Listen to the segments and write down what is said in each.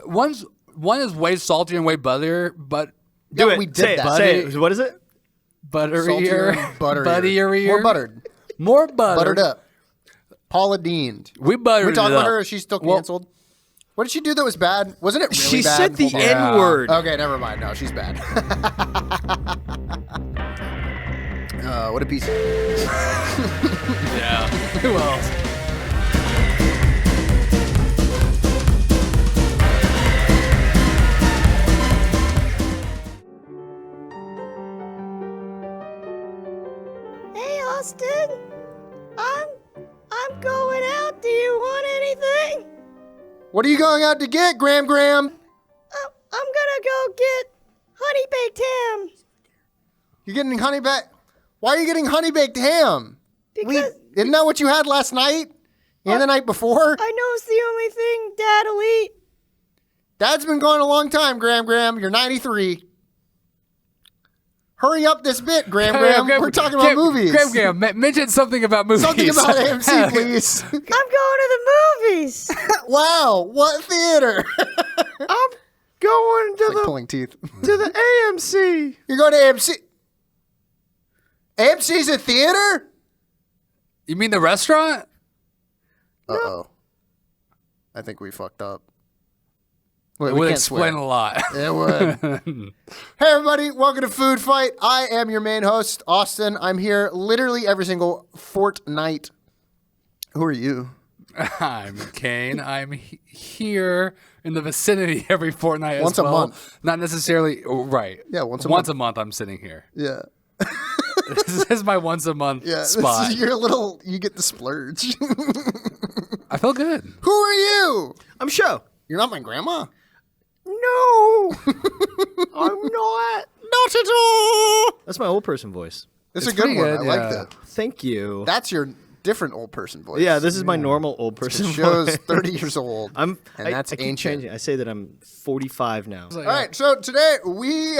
one is way saltier and way butterier, but Do it. we did say that. Say it. What is it? butterier, Butterier. More buttered. more butter. Buttered up. Paula Dean. We buttered We talked it about up. her. Is she still canceled? What did she do that was bad? Wasn't it really She bad? said the Hold on. N-word. Okay, never mind. No, she's bad. What a piece of... Yeah. Who else? Hey, Austin. I'm going out. Do you want anything? What are you going out to get, Graham? I'm gonna go get honey baked ham. You're getting honey baked... Why are you getting honey baked ham? Because Isn't that what you had last night? And the night before? I know it's the only thing Dad'll eat. Dad's been gone a long time, Graham. You're 93. Hurry up this bit, Graham. We're talking about movies. Graham, mention something about movies. Something about AMC, please. I'm going to the movies. Wow, what theater? I'm going to Like pulling teeth. the AMC. You're going to AMC. AMC's a theater? You mean the restaurant? Uh-oh. I think we fucked up. It Wait, would can't explain swear. a lot. It would. Hey, everybody. Welcome to Food Fight. I am your main host, Austin. I'm here literally every single fortnight. Who are you? I'm Kane. I'm here in the vicinity every fortnight Once as a well. month. Not necessarily, right. Yeah, once a Once month. a month I'm sitting here. Yeah. This is my once a month Yeah. spot. This is your little, you get the splurge. I feel good. Who are you? I'm Show. You're not my grandma? No, I'm not. Not at all. That's my old person voice. It's It's a good pretty one. good, I like yeah. that. Thank you. That's your different old person voice. Yeah, this is my normal old person It shows voice. 30 years old. And that's I keep ancient. changing. I say that I'm 45 now. All right, so today we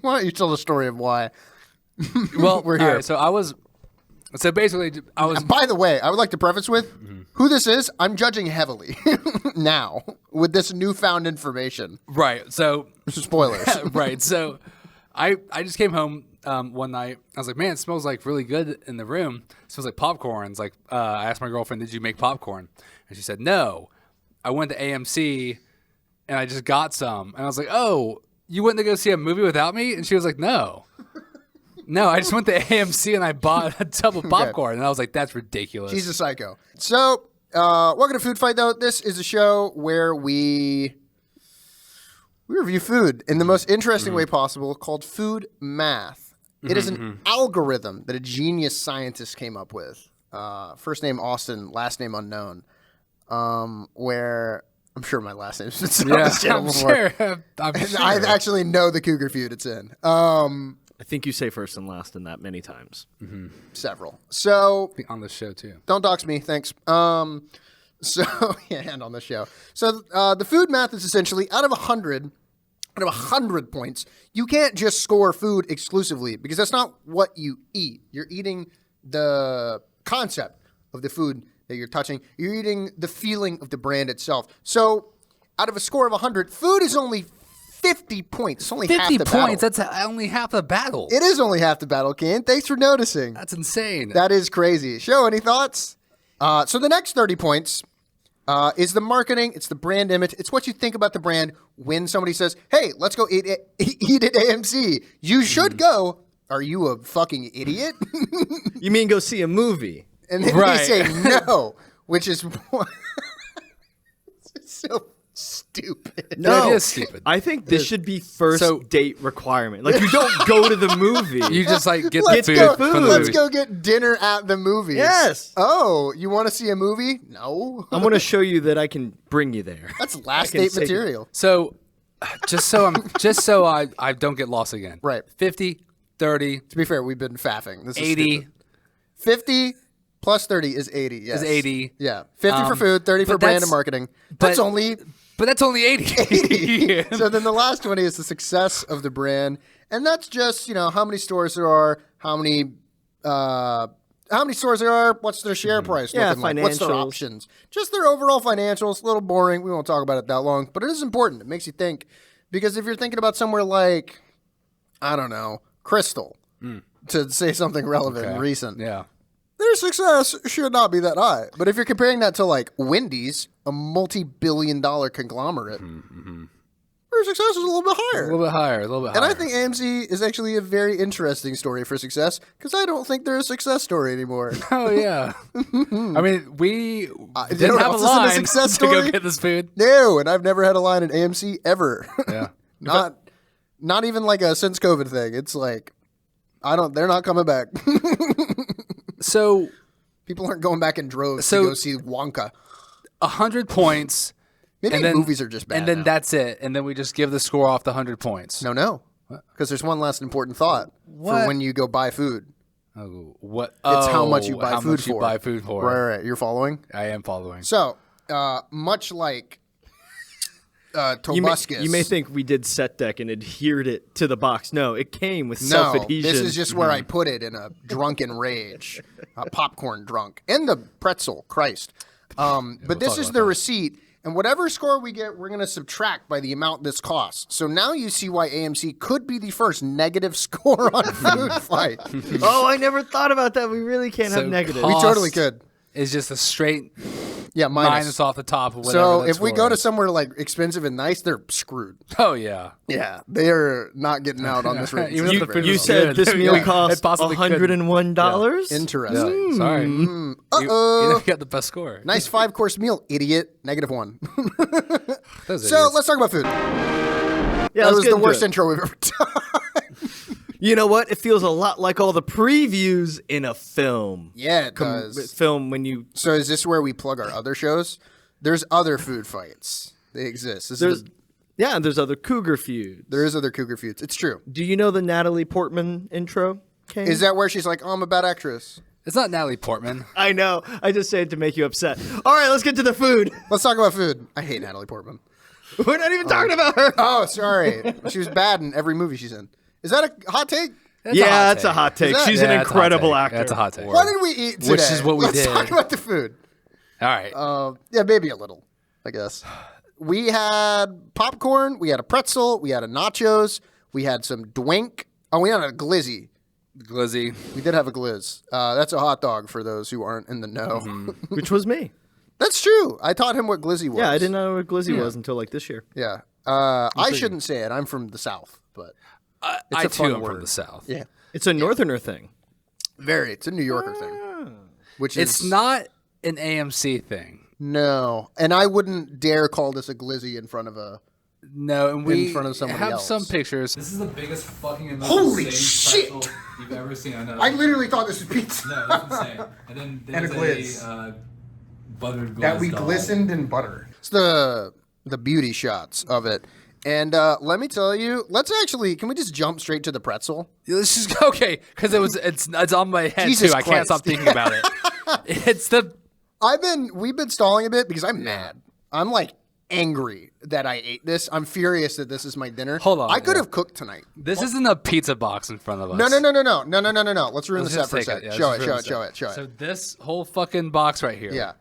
why don't you tell the story of why Well, we're here? all right, so basically, I was. And by the way, I would like to preface with who this is. I'm judging heavily now with this newfound information. Right. So, Spoilers. right. So, I just came home one night. I was like, man, it smells like really good in the room. It smells like popcorn. It's like, I asked my girlfriend, did you make popcorn? And she said, no. I went to AMC and I just got some. And I was like, oh, you went to go see a movie without me? And she was like, no. No, I just went to AMC and I bought a tub of popcorn. And I was like, that's ridiculous. She's a psycho. So, welcome to Food Fight, though. This is a show where we review food in the most interesting way possible, called Food Math. It is an algorithm that a genius scientist came up with. First name Austin, last name unknown. Where I'm sure my last name's been said on this channel I'm before. sure. I'm sure. I actually know the Cougar feud it's in. I think you say first and last in that many times. Several. So on the show, too. don't dox me, thanks. So yeah, and on the show. So the food math is essentially out of 100 points, you can't just score food exclusively because that's not what you eat. You're eating the concept of the food that you're touching. You're eating the feeling of the brand itself. So out of a score of 100, food is only 50 points. It's only half 50 the points. battle. That's only half the battle. It is only half the battle, Ken. Thanks for noticing. That's insane. That is crazy. Show, any thoughts? So the next 30 points is the marketing. It's the brand image. It's what you think about the brand when somebody says, hey, let's go eat at AMC. You should go. Are you a fucking idiot? You mean go see a movie? And then Right. they say no, which is it's so stupid. No, It is stupid. I think this should be first So- date requirement. Like, you don't go to the movie. You just like get the Let's food go, from the let's movie. go get dinner at the movies. Yes. Oh, you want to see a movie? No. I'm going to show you that I can bring you there. That's last can date take it. material. So, just so I don't get lost again. Right. 50, 30, To be fair, we've been faffing. This is 80 stupid. 50 plus 30 is 80. Yes. is 80. Yeah. 50 for food, 30 for but brand that's- and marketing. but- That's only But that's only 80. Yeah. So then the last 20 is the success of the brand. And that's just, how many stores there are, how how many stores there are, what's their share price Yeah, looking like, what's their financials. options. Just their overall financials. A little boring. We won't talk about it that long, but it is important. It makes you think. Because if you're thinking about somewhere like, I don't know, Crystal, to say something relevant and recent, Yeah. their success should not be that high. But if you're comparing that to like Wendy's, a multi-billion-dollar conglomerate, their success is a little bit A higher. little bit higher. A little bit And higher. I think AMC is actually a very interesting story for success because I don't think they're a success story anymore. Oh, yeah. I mean, we you know didn't what have a else is in the line success to go story? get this food. No, and I've never had a line at AMC ever. Yeah. Not even like a since COVID thing. It's like they're not coming back. So People aren't going back in droves So- to go see Wonka. 100 points. Maybe and then, movies are just bad. And then now. that's it. And then we just give the score off the 100 points. No. Because there's one last important thought What? for when you go buy food. Oh, what? It's how much you Oh, buy how food much for. you buy food for. Right. You're following? I am following. So, much like Tobuscus. You may think we did set deck and adhered it to the box. No, it came with No, self-adhesion. this is just where I put it in a drunken rage, popcorn drunk, and the pretzel. Christ. But this talk is about the that. receipt, and whatever score we get, we're going to subtract by the amount this costs. So now you see why AMC could be the first negative score on Food Fight. Oh, I never thought about that. We really can't So have negative. We cost totally could. It's just a straight Yeah, minus off the top of whatever. So that if we score go to is. somewhere like expensive and nice, they're screwed. Oh, yeah. Yeah, they are not getting out on this rating. Even if the food You is said good. this meal Yeah. cost It possibly could. $101? Interesting. Yeah, sorry. Uh-oh. You got the best score. Nice 5-course meal, idiot. -1. Those So idiots. let's talk about food. Yeah, That let's was get the into worst it. intro we've ever done. You know what? It feels a lot like all the previews in a film. Yeah, it does. Film when you So is this where we plug our other shows? There's other food fights. They exist. there's other Cougar feuds. There is other Cougar feuds. It's true. Do you know the Natalie Portman intro? Kane? Is that where she's like, oh, I'm a bad actress? It's not Natalie Portman. I know. I just say it to make you upset. All right, let's get to the food. Let's talk about food. I hate Natalie Portman. We're not even talking about her. Oh, sorry. She was bad in every movie she's in. Is that a hot take? That's a hot That's a take. hot take. Is that- She's Yeah, an that's a hot incredible take. actor. That's a hot take. What did we eat today? Which is what we Let's did. talk about the food. All right. Yeah, maybe a little, I guess. We had popcorn. We had a pretzel. We had a nachos. We had some Dwink. Oh, we had a glizzy. Glizzy. We did have a glizz. That's a hot dog for those who aren't in the know. Which was me. That's true. I taught him what glizzy was. Yeah, I didn't know what glizzy was until like this year. Yeah. I shouldn't say it. I'm from the South, but I a too fun am from word. the South. yeah. It's a northerner thing. Very. It's a New Yorker thing. Which is It's not an AMC thing. No. And I wouldn't dare call this a glizzy in front of a No, and we front of somebody have else. some pictures. This is the biggest fucking and most Holy insane shit! pretzel you've ever seen. I know. I literally thought this was pizza. No, that's insane. And then And a there's glizz. buttered glazed That we dog. glistened in butter. It's the beauty shots of it. And let me tell you, can we just jump straight to the pretzel? Let's just go, okay, because it's on my head Jesus too. I can't Christ. stop thinking about it. It's the We've been stalling a bit because I'm mad. I'm like angry that I ate this. I'm furious that this is my dinner. Hold on, I could yeah. have cooked tonight. this isn't a pizza box in front of us. No. Let's ruin Let's the set just for a take second. it. Yeah, Show let's it. just ruin the Show set. it. So this whole fucking box right here. Yeah.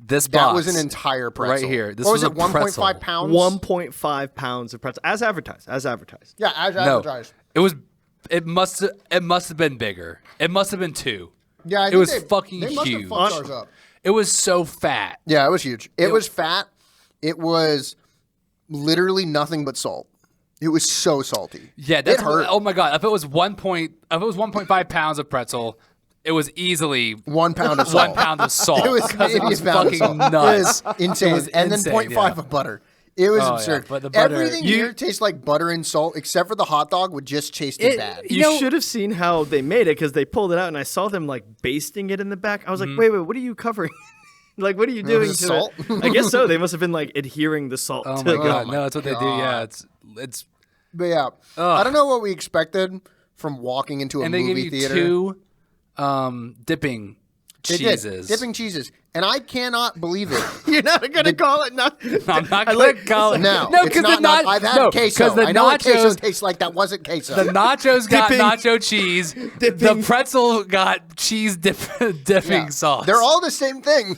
This That box was an entire pretzel. right here. This what was was it? a pretzel. 1.5 pounds. 1.5 pounds of pretzel, as advertised. Yeah, as No, advertised. it must have been bigger. It must have been 2. Yeah, I it think was they fucking must have huge. fucked ours up. It was so fat. Yeah, it was huge. It was fat. It was literally nothing but salt. It was so salty. Yeah, that's it hurt. Oh my god! If it was 1.5 pounds of pretzel, it was easily 1 pound of salt. 1 pound of salt. It was 'cause maybe it was a pound of fucking salt. nuts. It was insane. It was and then insane, 0.5 yeah. of butter. It was Oh, yeah, absurd. but the butter- Everything here tastes like butter and salt, except for the hot dog, would just taste bad. You You know- should have seen how they made it because they pulled it out and I saw them like basting it in the back. I was like, wait, what are you covering? Like, what are you doing was to it salt? it? I guess so. They must have been like adhering the salt Oh to my the god! No, that's what they do. Yeah, it's But yeah, I don't know what we expected from walking into a and they give movie you theater. 2 dipping They cheeses. did. Dipping cheeses. And I cannot believe it. You're not gonna call it not. I'm not going to call it. No, no, it's because not. I've had queso. the I know what queso nachos tastes like. That wasn't queso. The nachos got Dipping- nacho cheese. The pretzel got cheese dipping Yeah. sauce. They're all the same thing.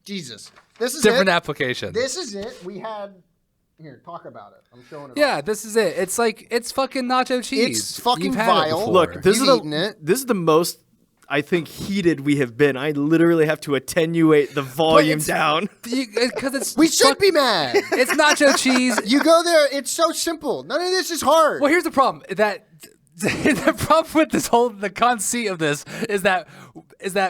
Jesus. This is different it. application. This is it. We had... Here, talk about it. I'm showing it yeah, off. this is it. It's like it's fucking nacho cheese. It's fucking You've had it vile. before. Look, this You've eaten is it. this is the most I think heated we have been. I literally have to attenuate the volume it's- down. because it's We should be mad. It's nacho cheese. You go there, it's so simple. None of this is hard. Well, here's the problem. The problem with the conceit of this is that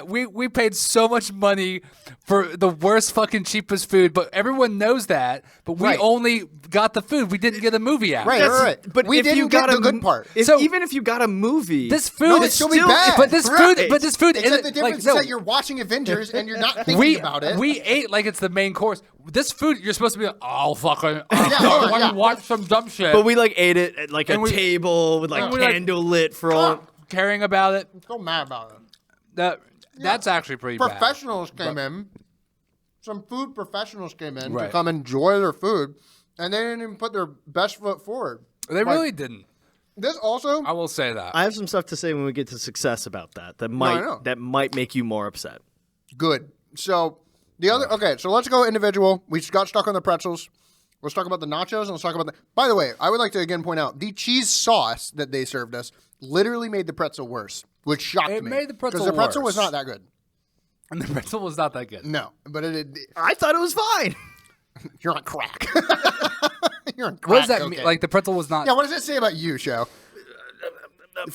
we paid so much money for the worst fucking cheapest food, but everyone knows that. But we Right. only got the food. We didn't get a movie out. Right, right. But We if didn't you get got the a good part. Even if you got a movie, This food No, is it'd still be still bad. But this Right. food Except isn't the difference like is that you're watching Avengers and you're not thinking we about it. we ate like it's the main course. This food you're supposed to be like, oh fucking yeah, want yeah. to watch some dumb shit. but we like ate it at like a And we- table with like and we, like, candle lit for all. caring about it. So mad about it. That's actually pretty bad. Professionals came in. Some food professionals came in to Right. come enjoy their food, and they didn't even put their best foot forward. They really didn't. This also, I will say that. I have some stuff to say when we get to success about that. I know. That might make you more upset. good. So the other, okay, so let's go individual. We got stuck on the pretzels. Let's talk about the nachos, and let's talk about the. By the way, I would like to again point out the cheese sauce that they served us literally made the pretzel worse, which shocked It me. made the pretzel because the pretzel was worse. not that good. And the pretzel was not that good. No, but I thought it was fine. you're on crack. You're on crack. What does that mean? cocaine. Like the pretzel was not. Yeah, what does that say about you, Show?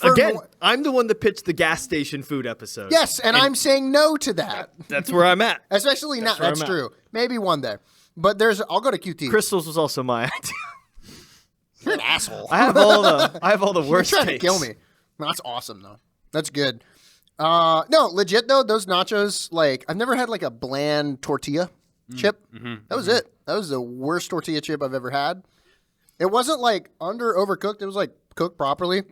Again, I'm the one that pitched the gas station food episode. Yes, and I'm saying no to that. That's where I'm at. Especially not. where That's I'm at. true. Maybe one day. But I'll go to QT. Crystals was also my idea. You're an asshole. I have all the You're worst trying to takes. kill me. That's awesome though. That's good. No, legit though, those nachos, like I've never had like a bland tortilla chip. That was it. That was the worst tortilla chip I've ever had. It wasn't like overcooked. It was like cooked properly.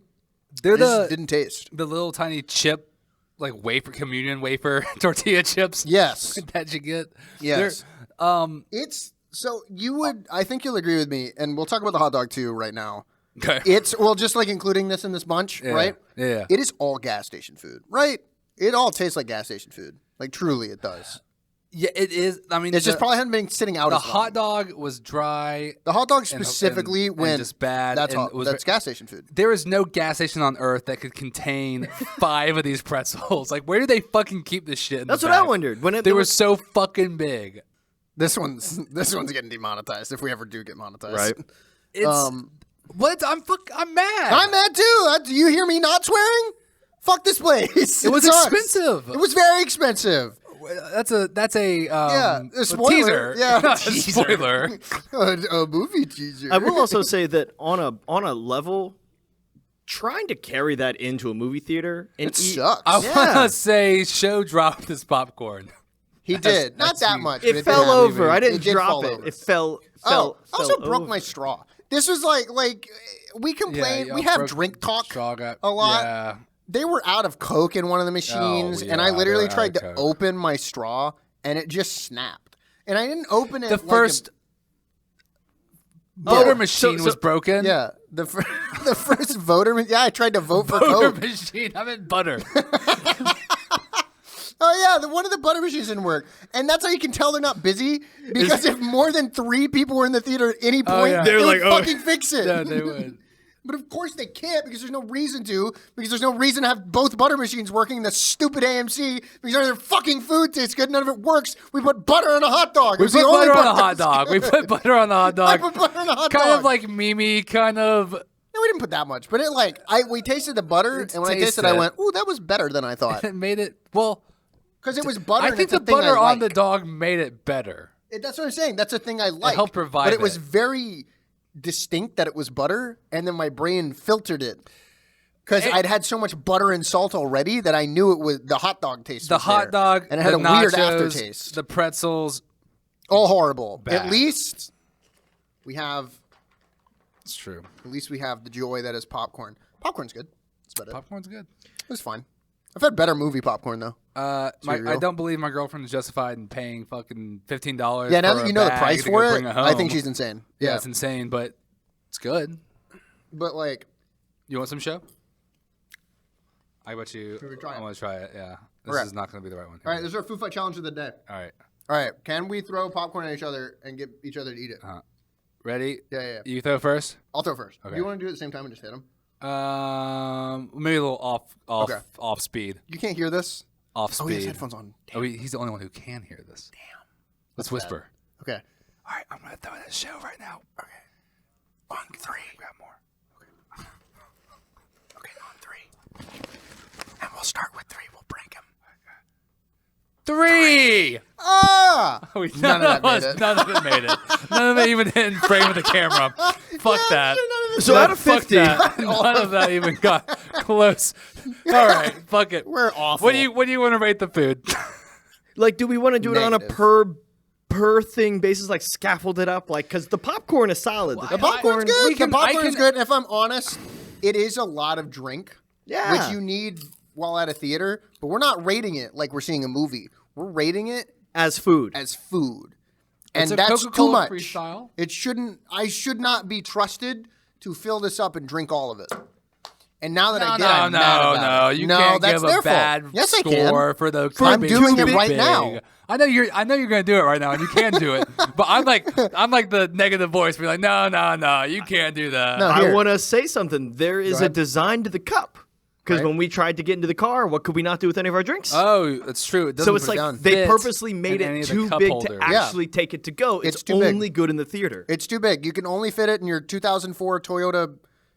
They're It just didn't taste. the little tiny chip, like communion wafer tortilla chips. Yes. that you get. Yes. They're, It's so you would. I think you'll agree with me, and we'll talk about the hot dog too right now. okay. It's just like including this in this bunch, right? Yeah. It is all gas station food, right? It all tastes like gas station food. Like truly, it does. Yeah, it is. I mean, It's just probably hadn't been sitting out the as long. hot dog was dry. The hot dog and- specifically, and when just bad. That's and hot. it was That's gas station food. There is no gas station on earth that could contain 5 of these pretzels. Like, where do they fucking keep this shit? In That's the what I bag? wondered. When They were so fucking big. This one's getting demonetized if we ever do get monetized. Right. It's what? I'm mad. I'm mad too. Do you hear me not swearing? Fuck this place. It was sucks. expensive. It was very expensive. That's a A spoiler. teaser. Yeah, Not a teaser. spoiler. a movie teaser. I will also say that on a level, trying to carry that into a movie theater and It eat, sucks. I Yeah. want to say Show dropped his popcorn. He did. Not that's that me. much. but it fell did. over. I It didn't did drop fall it. over. It fell. I also fell broke over. my straw. This was like we complain. Yeah, we y'all have broke drink talk straw got- a lot. Yeah. They were out of Coke in one of the machines, and I yeah, literally they were tried out to of Coke. open my straw, and it just snapped. And I didn't open it. The like first Oh, voter machine was broken. yeah, the first voter. Yeah, I tried to vote for Voter Coke. machine. I meant butter. Oh yeah, one of the butter machines didn't work, and that's how you can tell they're not busy. Because if more than 3 people were in the theater at any point, yeah. they They're would like, oh. fucking fix it. Yeah, they would. But of course they can't because there's no reason to. Because there's no reason to have both butter machines working in the stupid AMC. Because none of their fucking food tastes good. None of it works. We put butter on a hot dog. It We was put the only butter on a part that hot was dog. We good. put butter on the hot I dog. put butter on a hot Kind dog. of like Mimi, kind of. No, we didn't put that much. But it we tasted the butter, It's and when I tasted tasted. it, I went, ooh, that was better than I thought. It made it, well, Because it was butter. I and think it's a the thing I butter on the like. dog made it better. That's what I'm saying. That's a thing I like. helped revive But it was it. very distinct that it was butter, and then my brain filtered it. Because I'd had so much butter and salt already that I knew it was the hot dog taste. The was hot there. dog, and it had the a weird nachos, aftertaste. the pretzels. All horrible. Bad. At least we have. It's true. At least we have the joy that is popcorn. Popcorn's good. It's better. Popcorn's good. It was fine. I've had better movie popcorn though. I don't believe my girlfriend is justified in paying fucking $15. Yeah, now for that a you know the bag price to for go it, bring I think home. she's insane. Yeah, Yeah, it's insane, but it's good. but like, You want some show? I bet you. Should we try I it? want to try it. Yeah, this Alright. is not going to be the right one. all right, this is our food fight challenge of the day. All right. All right, can we throw popcorn at each other and get each other to eat it? Ready? Yeah. You throw first. I'll throw first. Okay. Do you want to do it at the same time and just hit them? Maybe a little Okay. off speed. You can't hear this. Off speed. Oh, he has headphones on. Damn. Oh, he's the only one who can hear this. Damn. Let's whisper. Okay. All right, I'm gonna throw this show right now. Okay. On 3. Grab more. Okay. Okay, on 3. And we'll start with 3. We'll break him. 3. Ah! None of that made it. None of it made it. None of it even hit in frame with the camera. Fuck that. So out of Fuck 50, that. None of that even got close. All right, fuck it. We're awful. What do you want to rate the food? like, do we want to do it on a Negative. per thing basis, like scaffold it up, like because the popcorn is solid. The popcorn's good. I The popcorn's can- good. If I'm honest, it is a lot of drink, Yeah. which you need while at a theater. But we're not rating it like we're seeing a movie. We're rating it as food. as food, and It's a that's too Coca-Cola much. freestyle. It shouldn't. I should not be trusted to fill this up and drink all of it. And now that I did, I'm mad about it. You no, can't that's give their a bad fault. Yes, I score can. for the. I'm being doing it too right big. now. I know you're gonna do it right now, and you can do it. But I'm like the negative voice. Be like, no, you can't do that. No. I Here. want to say something. There is a ahead. design to the cup. Because Right. when we tried to get into the car, what could we not do with any of our drinks? Oh, that's true. It so doesn't it's like down. they fit purposely made in any it of the too cup big holders. to actually take it to go. It's It's too big. only good in the theater. It's too big. You can only fit it in your 2004 Toyota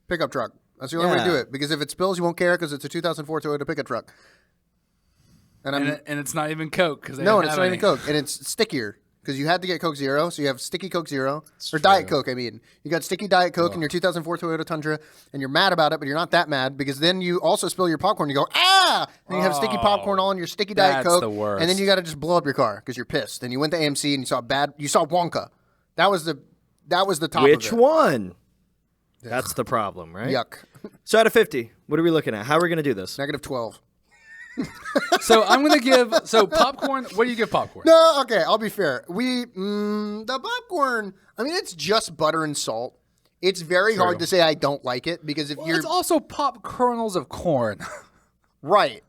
pickup truck. That's the only way to Yeah. do it. Because if it spills, you won't care because it's a 2004 Toyota pickup truck. And I'm and it's not even Coke because no, and it's not even Coke, and it's stickier because you had to get Coke Zero, so you have sticky Coke Zero or Diet Coke. I mean, you got sticky Diet Coke in your 2004 Toyota Tundra, and you're mad about it, but you're not that mad because then you also spill your popcorn. You go and you have sticky popcorn all in your sticky Diet that's Coke, the worst. and then you got to just blow up your car because you're pissed. And you went to AMC and you saw Wonka. That was the top Which of it. one? That's the problem, right? Yuck. So out of 50, what are we looking at? How are we going to do this? Negative 12. So I'm gonna give popcorn. What do you give popcorn? No, okay, I'll be fair. The popcorn, I mean, it's just butter and salt. It's very hard to say I don't like it because if you're It's also pop kernels of corn. right,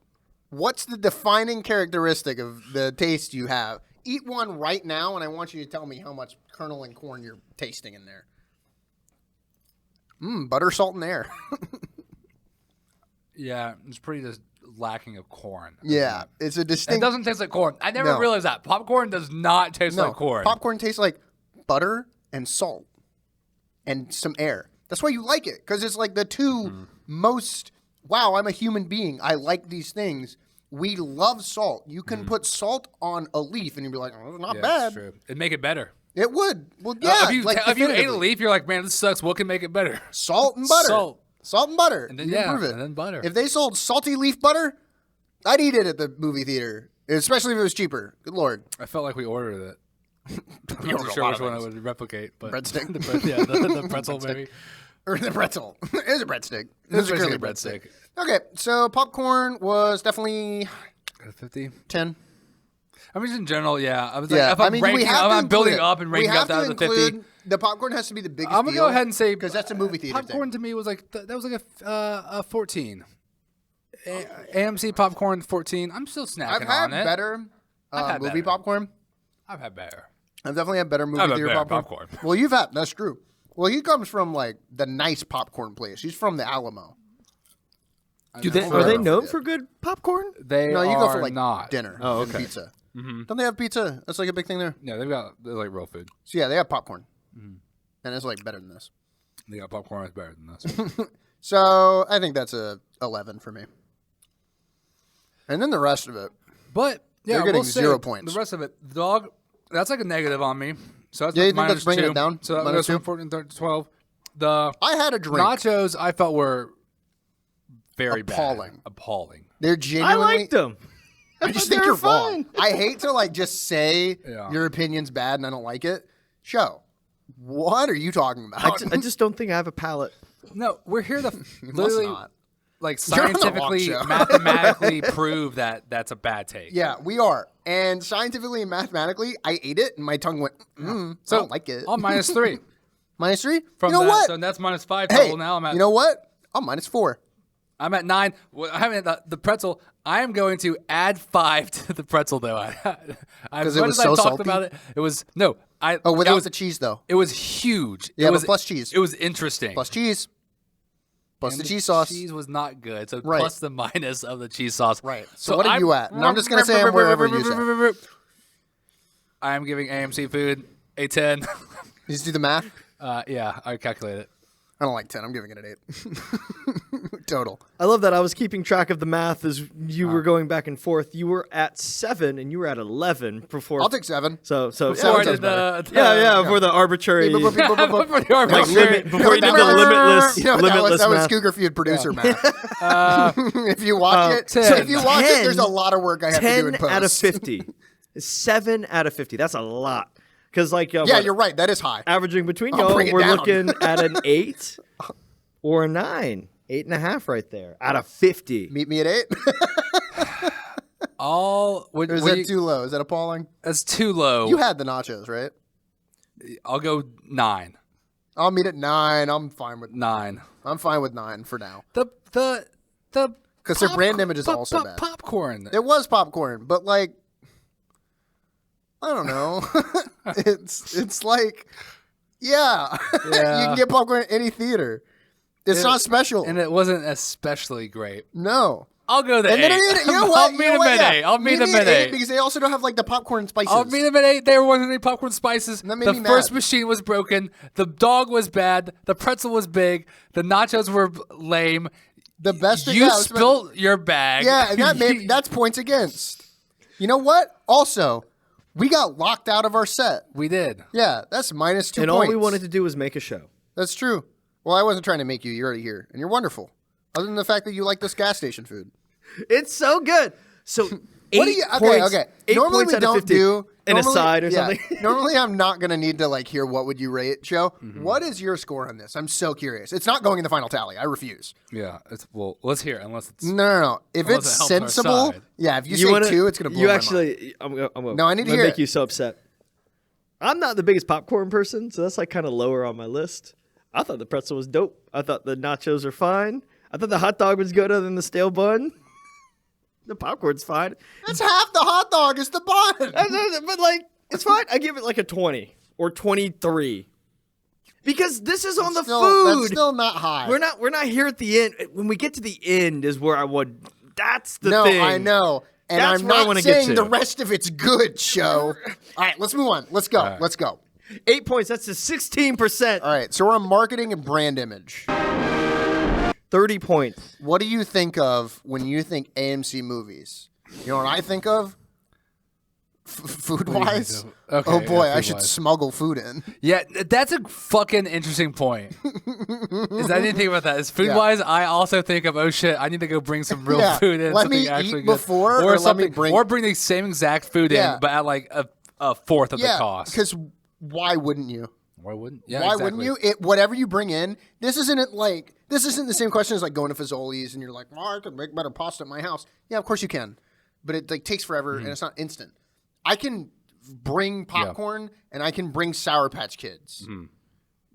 what's the defining characteristic of the taste you have? Eat one right now, and I want you to tell me how much kernel and corn you're tasting in there. Butter, salt, and air. Yeah, it's pretty just lacking of corn. Yeah, it's a It distinct. doesn't taste like corn. I never No. realized that. Popcorn does not taste No, like corn. popcorn tastes like butter and salt and some air. That's why you like it, because it's like the two most. Wow, I'm a human being. I like these things. We love salt. You can put salt on a leaf, and you'd be like, "Oh, it's not Yeah, bad." that's true. It'd make it better. It would. Well, yeah. if you like if you ate a definitively. leaf, you're like, man, this sucks. What can make it better? Salt and butter. Salt. And butter. And then- You can yeah, prove it. and then butter. If they sold salty leaf butter, I'd eat it at the movie theater, especially if it was cheaper. Good lord. I felt like we ordered it. I'm ordered not a sure lot which of one I things. would replicate, but Breadstick? the pretzel maybe. Or the pretzel. It was a breadstick. It It was was a curly basically a breadstick. breadstick. Okay, so popcorn was definitely 50. 10. I mean, just in general, yeah. I was Yeah, like, if I'm I mean, ranking, we have to I'm building include it. up and We ranking have up down to the 50. include- The popcorn has to be the biggest I'm gonna deal, go ahead and say because that's a movie theater popcorn thing. to me was like that was like a 14. AMC popcorn 14. I'm still snacking I've had on it. better I've had movie better. popcorn. I've had better. I've definitely had better movie I've had theater better popcorn. popcorn. Well, you've had. That's true. Well, he comes from like the nice popcorn place. He's from the Alamo. Are they known for good popcorn? They No, you are go for like not. dinner. Oh, and okay. pizza. Don't they have pizza? That's like a big thing there. Yeah, they're like real food. So yeah, they have popcorn, and it's like better than this. They got popcorn that's better than this. So I think that's a 11 for me. And then the rest of it, But yeah, They're getting we'll say 0 points. The rest of it, dog, that's like a negative on me. So that's Yeah, you think minus that's bringing 2. it down? So that Minus goes from 2? 14 to 12. The I had a drink. nachos I felt were very Appalling. bad. Appalling. They're I genuinely. liked them. I just thought think they you're were fine. wrong. I hate to like just say Yeah. your opinion's bad and I don't like it. Show. What are you talking about? I just don't think I have a palate. No, we're here to You must literally not. like You're on the wrong scientifically, show. mathematically prove that that's a bad take. Yeah, we are. And scientifically and mathematically, I ate it and my tongue went, I don't like it. I'm -3. -3? From you know that, what? So that's -5 Hey, total. Now I'm at. you know what? I'm -4. I'm at 9. Well, I haven't the pretzel. I am going to add 5 to the pretzel though. As it much was as so I talked salty? about it, it was no. Oh, it without was, the cheese, though. It was huge. Yeah, it but was plus cheese. It was interesting. Plus cheese. Plus And the cheese sauce. Cheese was not good. So Right. plus the minus of the cheese sauce. Right. So what are you at? And I'm just going to say I'm wherever you say. I'm giving AMC Food a 10. You just do the math? Yeah, I calculate it. I don't like 10. I'm giving it an 8. Total. I love that. I was keeping track of the math as you were going back and forth. You were at 7 and you were at 11 before. I'll take 7. So Before I sounds did better. for the arbitrary. For the arbitrary- Before you did the limitless, You know, limitless that was math. Cougar Feud producer math. If you watch it, 10. so if you watch it, 10. there's a lot of work I have to do in 10 post. out of 50. 7 out of 50. That's a lot. Because Yeah, what, you're right. That is high. averaging between I'll y'all, bring it we're down. looking at an 8 or a 9. 8.5 right there out of 50. Meet me at 8. All Or is that too low? Is that appalling? that's too low. You had the nachos, right? I'll go 9. I'll meet at 9. I'm fine with 9. I'm fine with 9 for now. The 'Cause their brand image is also bad. Popcorn. It was popcorn, but like I don't know. it's like yeah. You can get popcorn at any theater. It's not special. And it wasn't especially great. No. I'll go the And 8. then you know what? I'll meet them at 8. I'll meet them at 8. because they also don't have like the popcorn spices. I'll meet them at 8. There wasn't any popcorn spices. That made The me first mad. machine was broken. The dog was bad. The pretzel was big. The nachos were lame. The best thing You yeah, I was- spilt your bag. Yeah, and that's points against. You know what? Also, we got locked out of our set. We did. Yeah, that's -2 And points. all we wanted to do was make a show. That's true. Well, I wasn't trying to make you. You're already here, and you're wonderful. Other than the fact that you like this gas station food. It's so good. So, What do you? Okay. 8 Normally points we out of don't 50. do An normally- aside or yeah, something. Normally, I'm not gonna need to like hear what would you rate show. What is your score on this? I'm so curious. It's not going in the final tally. I refuse. Yeah. Well, let's hear it, unless it's. No. If Unless it's it helps our sensible, side. yeah. If you say 2, it's gonna blow You my actually, I'm gonna, No, I need to I'm hear make it. you so upset. I'm not the biggest popcorn person, so that's like kind of lower on my list. I thought the pretzel was dope. I thought the nachos are fine. I thought the hot dog was good other than the stale bun. The popcorn's fine. That's half the hot dog is the bun. But like, it's fine. I give it like a 20 or 23. Because this is on the food. That's still not high. We're not here at the end. When we get to the end is where I would. That's the no, thing. I know. And That's I'm where I not wanna get saying to. the rest of it's good, show. All right, let's move on. Let's go. Let's go. 8 points. That's a 16%. All right, so we're on marketing and brand image. 30 points. What do you think of when you think AMC movies? You know what I think of? Food-wise? Okay, Oh, boy, yeah, I should food-wise. smuggle food in. Yeah, that's a fucking interesting point. Is I didn't think about that. Is food wise, I also think of oh shit, I need to go bring some real Yeah, food in. let something me actually eat good. before, or let me something, bring- or bring the same exact food Yeah. in, but at like a fourth of the Yeah, cost. because why wouldn't you? Why wouldn't? Yeah, Why exactly. wouldn't you? Whatever you bring in, this isn't the same question as like going to Fazoli's and you're like, well, I could make better pasta at my house. Yeah, of course you can, but it like takes forever and it's not instant. I can bring popcorn and I can bring Sour Patch Kids.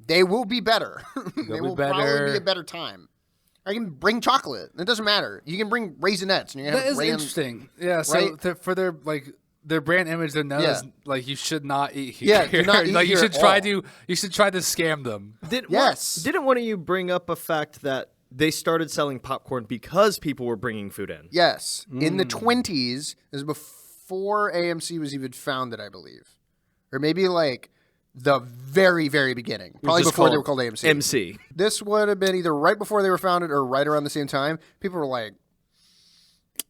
They will be better. They be will better. probably be a better time. I can bring chocolate. It doesn't matter. You can bring Raisinets. And you're gonna That have is interesting. Yeah, so right? for their like their brand image, they're known Yeah. as like you should not eat here. Yeah, do not eat like you here should at try all. to scam them. Yes. Didn't one of you bring up a fact that they started selling popcorn because people were bringing food in? Yes. In the 20s, this is before AMC was even founded, I believe. Or maybe like the very, very beginning. Probably just before they called were called AMC. MC. This would have been either right before they were founded or right around the same time. People were like,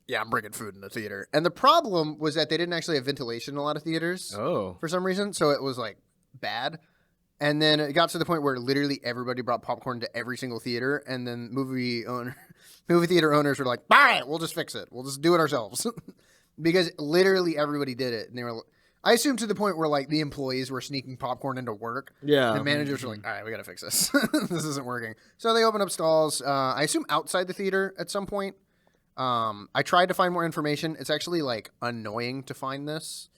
yeah, I'm bringing food in the theater. And the problem was that they didn't actually have ventilation in a lot of theaters Oh. for some reason. So it was like bad. And then it got to the point where literally everybody brought popcorn to every single theater. And then movie theater owners were like, all right, we'll just fix it. We'll just do it ourselves. Because literally everybody did it. And they were, I assume to the point where like the employees were sneaking popcorn into work. Yeah. The managers were like, all right, we got to fix this. This isn't working. So they opened up stalls, I assume outside the theater at some point. I tried to find more information. It's actually like annoying to find this.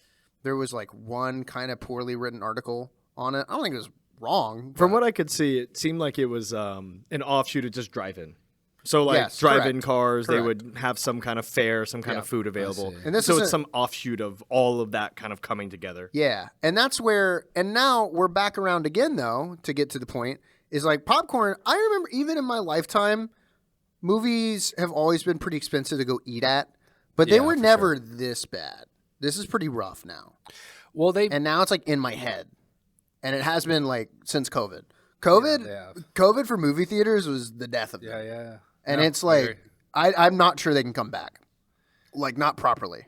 There was like one kind of poorly written article on it. I don't think it was wrong. From what I could see, it seemed like it was an offshoot of just drive-in. So like Yes, drive-in correct. cars, they Correct. would have some kind of fare, some kind of food available. see. And this so is it's a- some offshoot of all of that kind of coming together. Yeah, and that's where, and now we're back around again, though, to get to the point, is like popcorn. I remember even in my lifetime, movies have always been pretty expensive to go eat at, but they Yeah, were for never this bad. This is pretty rough now. Well, they And now it's like in my head. And it has been like since COVID. COVID, Yeah. COVID for movie theaters was the death of them. yeah. And No, it's like, very- I'm not sure they can come back. Like, not properly.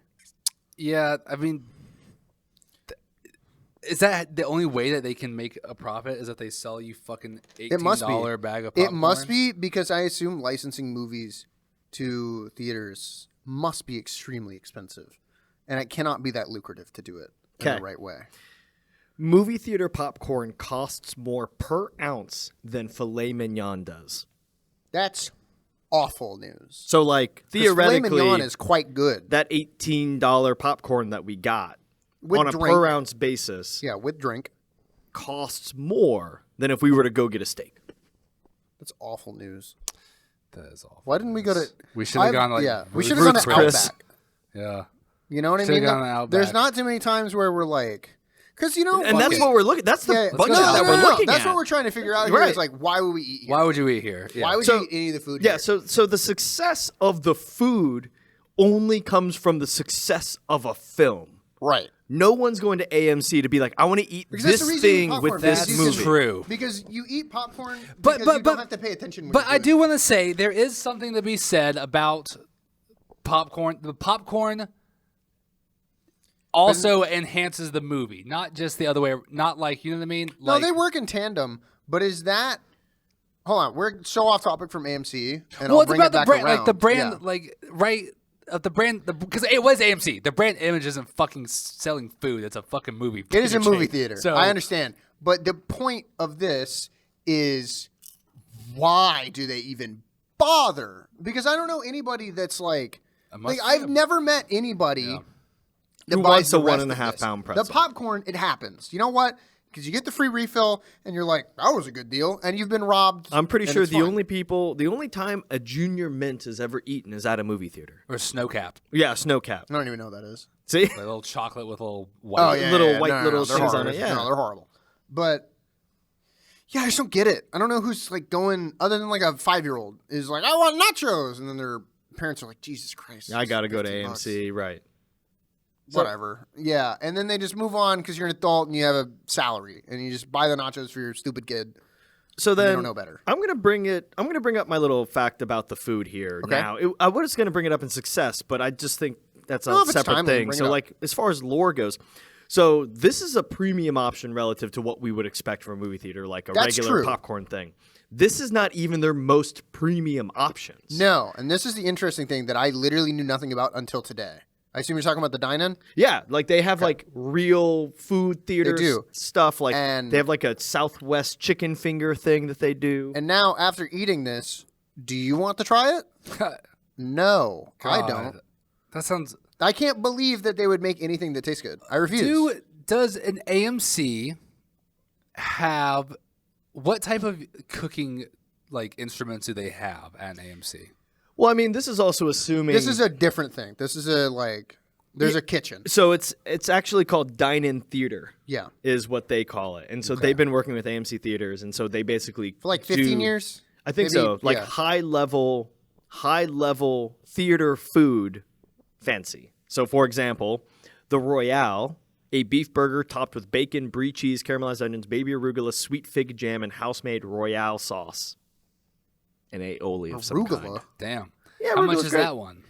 Yeah, I mean, is that the only way that they can make a profit? Is that they sell you fucking It must be. $18 bag of popcorn? It must be because I assume licensing movies to theaters must be extremely expensive. And it cannot be that lucrative to do it in Okay. the right way. Movie theater popcorn costs more per ounce than filet mignon does. That's awful news. So like 'Cause filet theoretically, mignon is quite good. that $18 popcorn that we got With on a drink. per ounce basis Yeah, with drink. costs more than if we were to go get a steak. That's awful news. That is awful. Why didn't we go to? We should have gone like we should have gone to Chris. Outback. Yeah. You know what I Should've mean? gone to Outback. There's not too many times where we're like, because you know, And that's okay. what we're looking. That's the Yeah, budget no, that no, we're no, looking That's at. what we're trying to figure out here. Right. Is like, why would we eat here? Why would you eat here? Yeah. Why would So- you eat any of the food? Yeah, here? so the success of the food only comes from the success of a film. right. No one's going to AMC to be like, I want to eat Because that's this the reason you eat thing popcorn, with because this you can- movie. True. Because you eat popcorn, But- because but- you but- don't have to pay attention. When But you I do do it. want to say there is something to be said about popcorn. The popcorn also enhances the movie, not just the other way. Not like, you know what I mean? No, Like, they work in tandem. But is that? Hold on, we're so off topic from AMC, and well, I'll it's bring about it the back brand, around. like the brand, Yeah. like right of the brand, because it was AMC. The brand image isn't fucking selling food. It's a fucking movie. It is a theater movie chain. theater. So I understand. But the point of this is, why do they even bother? Because I don't know anybody that's like must be I've a- never met anybody that Who buys wants the a one rest and a of half this. pound The pretzel. popcorn, it happens. You know what? Because you get the free refill, and you're like, that was a good deal, and you've been robbed. I'm pretty and sure it's the fine. only time a junior mint is ever eaten is at a movie theater. or snowcap, Yeah, snow cap. I don't even know what that is. See? like a little chocolate with a little white. Oh yeah, little yeah, white no, little they're things on horrible. it, yeah. No, they're horrible. But yeah, I just don't get it. I don't know who's like going other than like a 5-year-old is like, I want nachos, and then their parents are like, Jesus Christ, I got to go to 15 bucks. AMC, right. Whatever. Yeah, and then they just move on because you're an adult and you have a salary, and you just buy the nachos for your stupid kid. So They then don't know better. I'm gonna bring up my little fact about the food here. Okay. Now I was gonna bring it up in success, but I just think that's No, a if it's separate timely, thing. bring it So up. like as far as lore goes, so this is a premium option relative to what we would expect from a movie theater, like a That's regular true. popcorn thing. This is not even their most premium options. No, and this is the interesting thing that I literally knew nothing about until today. I assume you're talking about the dine-in. Yeah, like they have like real food theater do. stuff. Like And- they have like a Southwest chicken finger thing that they do. And now, after eating this, do you want to try it? No, I God. don't. That sounds. I can't believe that they would make anything that tastes good. I refuse. Does an AMC have what type of cooking like instruments do they have at an AMC? Well, I mean, this is also assuming This is a different thing. This is a like. There's a kitchen. So it's actually called dine-in theater. Yeah, Is what they call it, and so they've been working with AMC Theaters, and so they basically for like 15 do- years. I think Maybe, so. Like yeah. high level theater food, fancy. So, for example, the Royale, a beef burger topped with bacon, brie cheese, caramelized onions, baby arugula, sweet fig jam, and house-made Royale sauce, and aioli of some kind. Arugula. Damn. Yeah, How much arugula's is great. that one?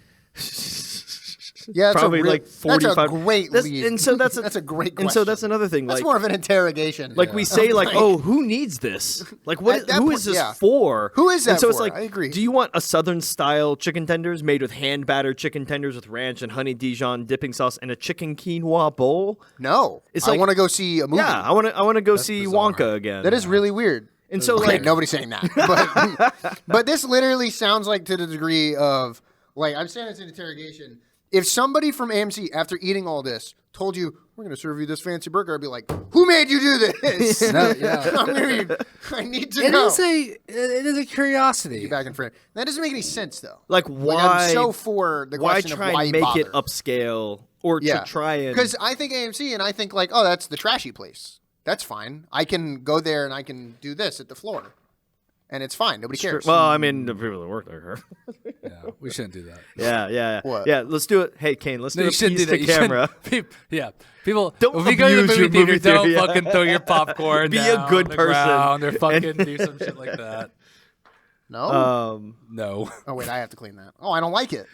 Yeah, that's probably a real, like 45. That's a great lead. And so that's that's a great question. And so that's another thing. That's like, more of an interrogation. Like we say, like, oh, who needs this? Like, what? At that Who point, is this yeah. for? Who is that And so it's for? like, I agree. Do you want a Southern style chicken tenders made with hand battered chicken tenders with ranch and honey Dijon dipping sauce and a chicken quinoa bowl? No, It's I like- want to go see a movie. Yeah, I want to go see bizarre. Wonka again. That is really weird. And so, Okay, like, nobody's saying that, but this literally sounds like to the degree of like I'm saying it's an interrogation. If somebody from AMC, after eating all this, told you we're going to serve you this fancy burger, I'd be like, "Who made you do this?" No, yeah. I need to It know. is a curiosity. Get back in front. That doesn't make any sense though. like, Like, why? I'm so for the why question try of why and make bother. it upscale or to try and? Because I think AMC and I think like, oh, that's the trashy place. That's fine. I can go there and I can do this at the floor, and it's fine. Nobody cares. Well, I mean, the people that work there. Yeah, we shouldn't do that. Yeah. What? Yeah, let's do it. Hey, Kane, let's No, do you a shouldn't piece do that. to You shouldn't- camera. People. Don't if you go to the abuse movie your theater, movie don't theory. fucking throw your popcorn. Be a down good on the person. ground or fucking do some shit like that. no. No. Oh wait, I have to clean that. Oh, I don't like it.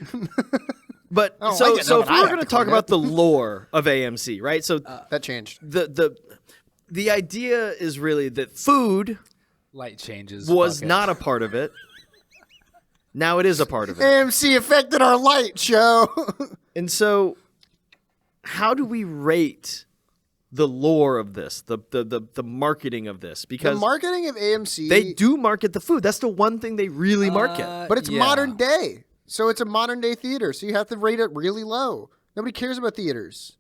But I don't so like it, so no, if but I we were have going to to talk clean about it. the lore of AMC, right? So That changed. the idea is really that food Light changes. was fuck it. not a part of it. Now it is a part of it. AMC affected our light show. And so how do we rate the lore of this, the marketing of this? The Because marketing of AMC, they do market the food. That's the one thing they really market. but it's Yeah. modern day, so it's a modern day theater. So you have to rate it really low. Nobody cares about theaters.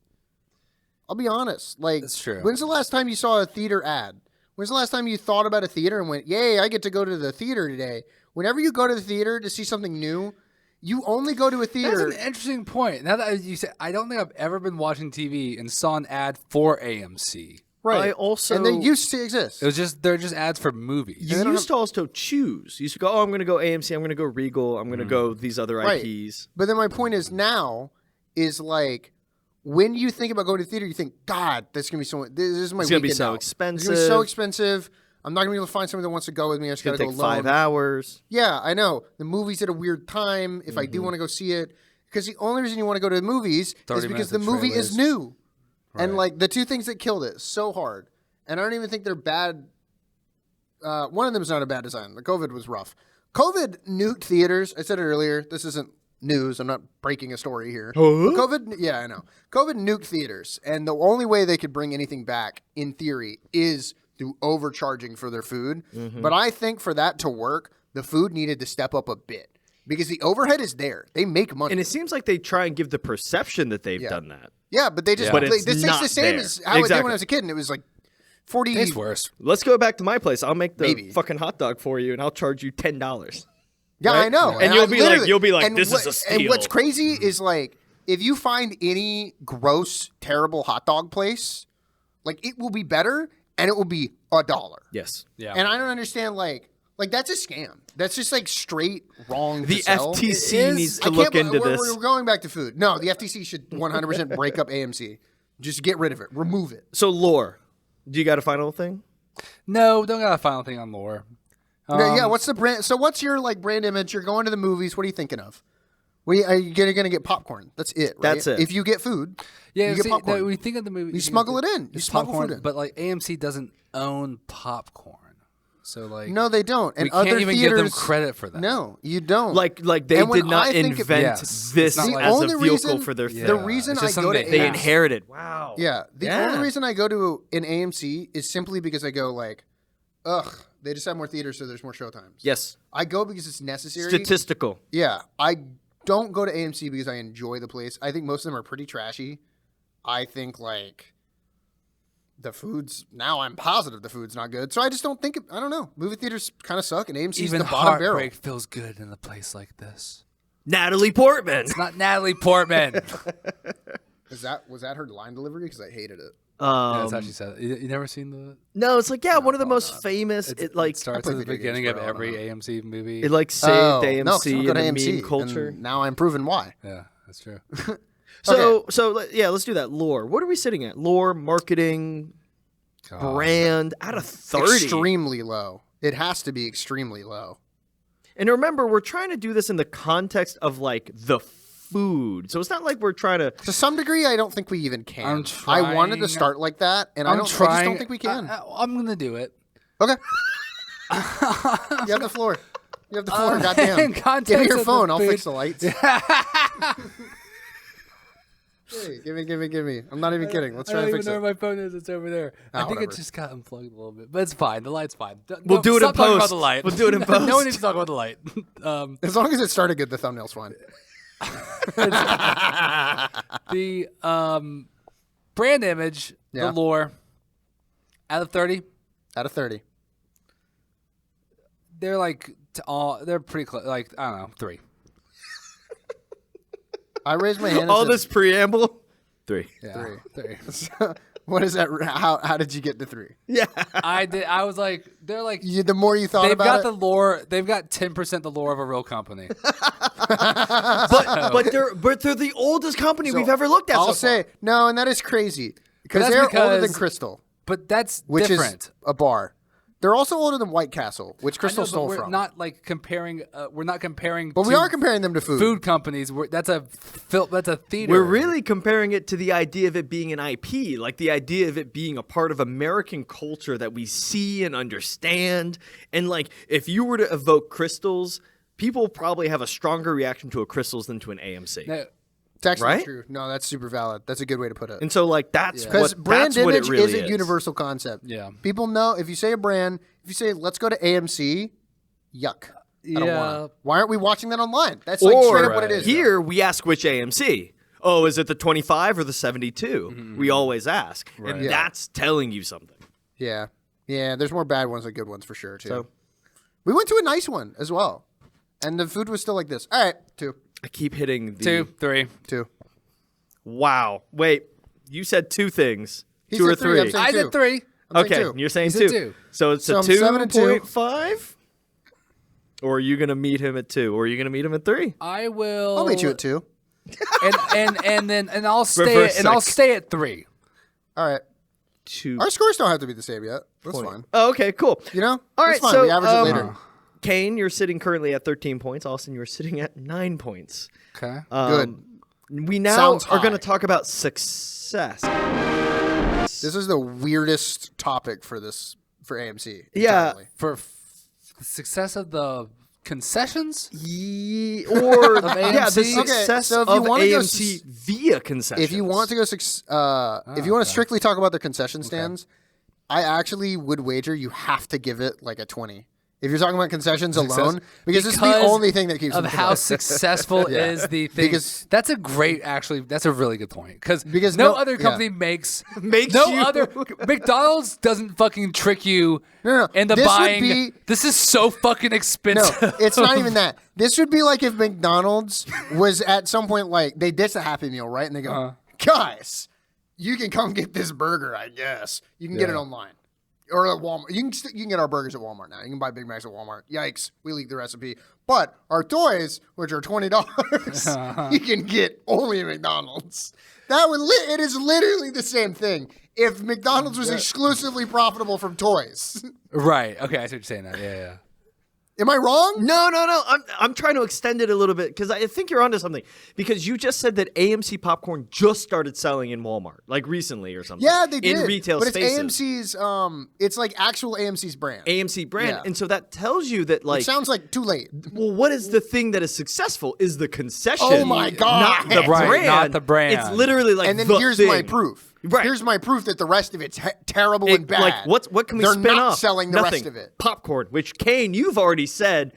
I'll be honest. Like, That's true. When's the last time you saw a theater ad? When's the last time you thought about a theater and went, "Yay, I get to go to the theater today"? Whenever you go to the theater to see something new, you only go to a That's theater. an interesting point. Now that you say, I don't think I've ever been watching TV and saw an ad for AMC. Right. I also- and they used to exist. It was just they're just ads for movies. You used to also choose. You used to go, oh, I'm going to go AMC, I'm going to go Regal, I'm going to go these other Right. IPs. But then my point is now is like when you think about going to the theater, you think, God, that's gonna be so. This is my. It's gonna be weekend so now. It's gonna be so expensive. expensive. I'm not gonna be able to find someone that wants to go with me. I just It's going gotta to go take alone. 5 hours. Yeah, I know. The movie's at a weird time. If I do want to go see it, because the only reason you want to go to the movies 30 is because minutes the of movie is trailers. new, and Right. like the two things that killed it so hard. And I don't even think they're bad. One of them is not a bad design. The COVID was rough. COVID nuked theaters. I said it earlier. This isn't news. I'm not breaking a story here. But COVID, yeah, I know. COVID nuked theaters, and the only way they could bring anything back, in theory, is through overcharging for their food. But I think for that to work, the food needed to step up a bit because the overhead is there. They make money. And it seems like they try and give the perception that they've done that. Yeah, but they just Yeah. But like, it's this not tastes the same there. as how it did Exactly. when I was a kid, and it was like 40. It's worse. Let's go back to my place. I'll make the Maybe. fucking hot dog for you, and I'll charge you $10. Yeah, Right? I know. And I you'll be like- literally- you'll be like, and this is what- a steal. And what's crazy is like, if you find any gross, terrible hot dog place, like it will be better and it will be $1. Yes. Yeah. And I don't understand like that's a scam. That's just like straight wrong. The to sell. FTC It is- needs I to can't look believe- into we're, this. We're going back to food. No, the FTC should 100% break up AMC. Just get rid of it. Remove it. So, lore. Do you got a final thing? No, don't got a final thing on lore. Yeah, what's the brand? So what's your like brand image? You're going to the movies. What are you thinking of? Are you gonna get popcorn? That's it. Right? That's it. If you get food, Yeah, you get see, popcorn. no, when you think of the movie, You smuggle it in. You it's smuggle popcorn, food in. But like AMC doesn't own popcorn, so like No, they don't. And we can't other even theaters, give them credit for that. No, you don't. Like they And when did not I think of- invent Yes. this It's not as like- a only vehicle reason- for their Yeah. the thing. reason It's I just go to something They Yeah. inherited. Wow. yeah, the Yeah. only reason I go to an AMC is simply because I go like, ugh, they just have more theaters, so there's more showtimes. Yes. I go because it's necessary. Statistical. Yeah, I don't go to AMC because I enjoy the place. I think most of them are pretty trashy. I think like the food's now I'm positive the food's not good. So I just don't think I don't know. Movie theaters kind of suck, and AMC's Even the bottom barrel. heartbreak feels good in a place like this. Natalie Portman. It's not Natalie Portman. Was that her line delivery? Because I hated it. Yeah, that's how she said it. You never seen the? No, it's like one of the most famous. It like starts play at the video games, beginning but of I don't every know. AMC movie. it like saved No, 'cause I AMC don't go to and the AMC, meme culture. and now I'm proving why. Yeah, that's true. So yeah, let's do that. Lore. What are we sitting at? Lore, marketing, God. brand out of 30. Extremely low. It has to be extremely low. And remember, we're trying to do this in the context of like the food. So it's not like we're trying to. To some degree, I don't think we even can. I'm I wanted to trying- start like that, and I I'm just trying. don't think we can. I'm gonna do it. Okay. You have the floor. You have the floor. Goddamn. in Give context me your of phone. the I'll food- fix the lights. Hey, give me. I'm not even kidding. Let's I try don't to even fix know it. where my phone is. It's over there. I think whatever. it just got unplugged a little bit, but it's fine. The light's fine. We'll do it in stop talking about post. the light. We'll do it in No post. one needs to talk about the light. As long as it started good, the thumbnail's fine. The brand image, Yeah. the lore, out of 30, Out of 30. they're like they're pretty close. Like I don't know, 3. I raised my hand. And All said, this preamble. 3. Yeah, 3. What is that? How did you get to 3? Yeah. I did. I was like, they're like. The more you thought They've about got it, the lore. They've got 10% the lore of a real company. But they're the oldest company we've ever looked at. I'll so far. say no, and that is crazy because that's they're older than because- Crystal, But that's which different. is a bar. They're also older than White Castle, which I Crystal know, but stole we're from. not like comparing. We're not comparing. But we to are comparing them to food. food companies. That's a theater. We're really comparing it to the idea of it being an IP, like the idea of it being a part of American culture that we see and understand. And like, if you were to evoke Crystals, people probably have a stronger reaction to a Crystals than to an AMC. No, It's actually Right? true. No, that's super valid. That's a good way to put it. And so, like, that's Because what brand that's what image it really is a universal concept. Yeah. People know if you say a brand, if you say let's go to AMC, yuck. I don't Yeah. want to. Why aren't we watching that online? That's like straight up what it is. Here, we ask which AMC. Oh, is it the 25 or the 72? We always ask. And Yeah. that's telling you something. Yeah. Yeah, there's more bad ones than good ones for sure, too. So- We went to a nice one as well. And the food was still like this. All right, 2. I keep hitting the 2, 3. 2. Wow. Wait, you said 2 things. He 2 or said 3, I'm 3. saying I 2. did 3. I'm saying Okay, 2. you're saying He said 2. 2. So it's So a I'm 7 and 2. 2.5? Or are you going to meet him at 2? Or are you going to meet him at 3? I will. I'll meet you at 2. and I'll stay Reverse and I'll psych. stay at 3. All right. 2. Our scores don't have to be the same yet. That's fine. Oh, okay, cool. You know? All It's right, fine. so we average it later. Kane, you're sitting currently at 13 points. Austin, you're sitting at 9 points. Okay. Good. We now Sounds are going to high. talk about success. This is the weirdest topic for AMC. Yeah. entirely. For the success of the concessions. Or Of yeah, the AMC? Okay, success so if you of wanna go AMC via concessions. If you want to go, if you want to strictly talk about their concession stands, I actually would wager you have to give it like a 20. If you're talking about concessions alone, because it's the Because only thing that keeps of them how together. successful is the thing. Because- that's a great, actually, that's a really good point. Because Because no no- other yeah. company makes Makes no you- other McDonald's doesn't fucking trick you No. into This would buying. be- This is so fucking No, expensive. it's not even that. This would be like if McDonald's was at some point like they ditch a Happy Meal, right? And they go, guys, you can come get this burger, I guess. You can get it online. Or at Walmart. You can get our burgers at Walmart now. You can buy Big Macs at Walmart. Yikes, we leaked the recipe. But our toys, which are $20, you can get only at McDonald's. That would it is literally the same thing. If McDonald's was exclusively profitable from toys. Right. Okay, I see what you're saying. That. Yeah. Am I wrong? No. I'm trying to extend it a little bit because I think you're onto something. Because you just said that AMC popcorn just started selling in Walmart, like recently or something. Yeah, they did. In retail but spaces. it's AMC's. It's like actual AMC's brand. AMC brand. Yeah. And so that tells you that, like, It sounds like too late. well, what is the thing that is successful is the concession. Oh my God. Not the Right, brand. not the brand. It's literally like And then the here's thing. my proof. Right. Here's my proof that the rest of it's terrible and bad. Like, what can we They're spin not off? selling the Nothing. rest of it. Popcorn, which, Kane, you've already said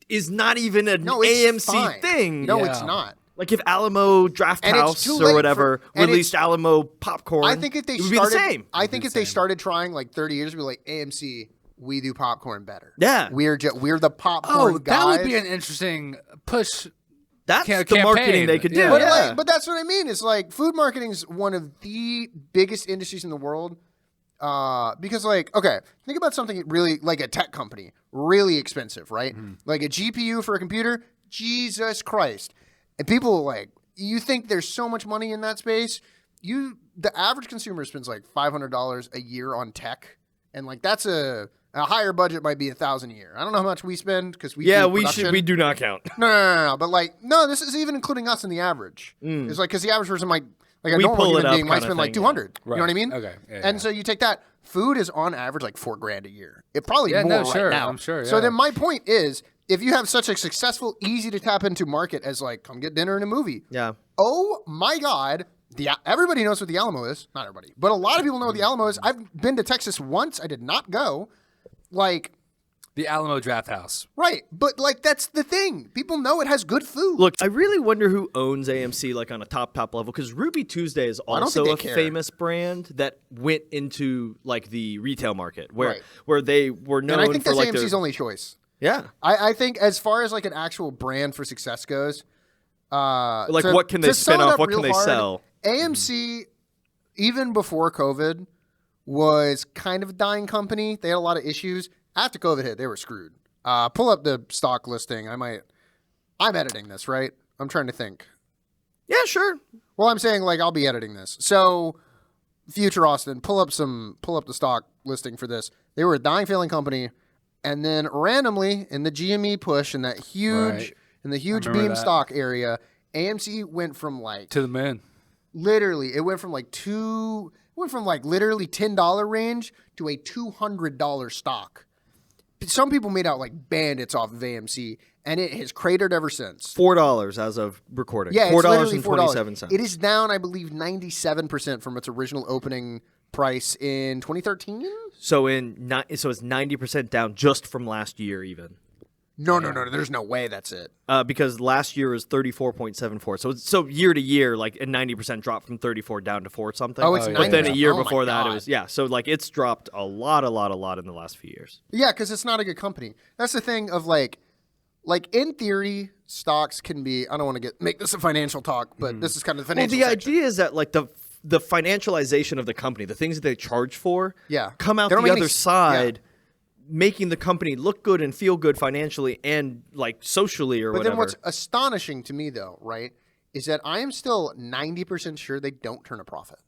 is not even an No, it's AMC fine. thing. No, Yeah. it's not. Like if Alamo Draft And it's House too or late whatever for- and released it's- Alamo popcorn, I think if they it would started, be the same. I think if they started trying like 30 years, it'd be like AMC. We do popcorn better. Yeah. we're the popcorn Oh, guys. that would be an interesting push. That's the campaign. marketing they could do. Yeah. But, Yeah. like, but that's what I mean. It's like food marketing is one of the biggest industries in the world. Because like, okay, think about something really like a tech company, really expensive, right? Like a GPU for a computer, Jesus Christ. And people like, you think there's so much money in that space. The average consumer spends like $500 a year on tech. And like, that's a A higher budget might be $1,000 a year. I don't know how much we spend because we Yeah, do we production. should. We do not count. No. But like, no, this is even including us in the average. It's like because the average person might, like a We normal pull it human up being might kinda spend like thing, 200. You know what I mean? Okay. Yeah, And so you take that. Food is on average like $4,000 a year. It probably Yeah, more no, right sure, now. I'm sure, So yeah. then my point is, if you have such a successful, easy to tap into market as like, come get dinner and a movie. Yeah. Oh my God. Everybody knows what the Alamo is. Not everybody, but a lot of people know what the Alamo is. I've been to Texas once. I did not go. Like, The Alamo Draft House. right. But like, that's the thing. People know it has good food. Look, I really wonder who owns AMC like on a top level because Ruby Tuesday is I don't also think a they care. famous brand that went into like the retail market where Right. where they were known and I think for that's like AMC's their only choice. yeah. I think as far as like an actual brand for success goes, Like, what can they spin off? What can they sell? AMC, even before COVID, was kind of a dying company. They had a lot of issues. After COVID hit, they were screwed. Pull up the stock listing. I'm editing this, right? I'm trying to think. Yeah, sure. Well, I'm saying like I'll be editing this. So, future Austin, pull up the stock listing for this. They were a dying, failing company, and then randomly in the GME push in that huge remember beam that. stock area, AMC went from like To the moon. literally, it went from like literally $10 range to a $200 stock. Some people made out like bandits off of AMC, and it has cratered ever since. $4 as of recording. Yeah, it's literally $4. $4.27. It is down, I believe, 97% from its original opening price in 2013. So it's 90% down just from last year even. No, there's no way that's it. Because last year was 34.74. So year to year, like a 90% drop from 34 down to 4 something. Oh, it's But then a 90%. year Oh my before that, it God. was so like it's dropped a lot in the last few years. Yeah, because it's not a good company. That's the thing of like in theory, stocks can be. I don't want to make this a financial talk, but this is kind of the Well, financial. the section. idea is that like the financialization of the company, the things that they charge for, Yeah. come out They don't the make any other s- side, making the company look good and feel good financially and like socially or But whatever. then what's astonishing to me, though, right, is that I am still 90% sure they don't turn a profit.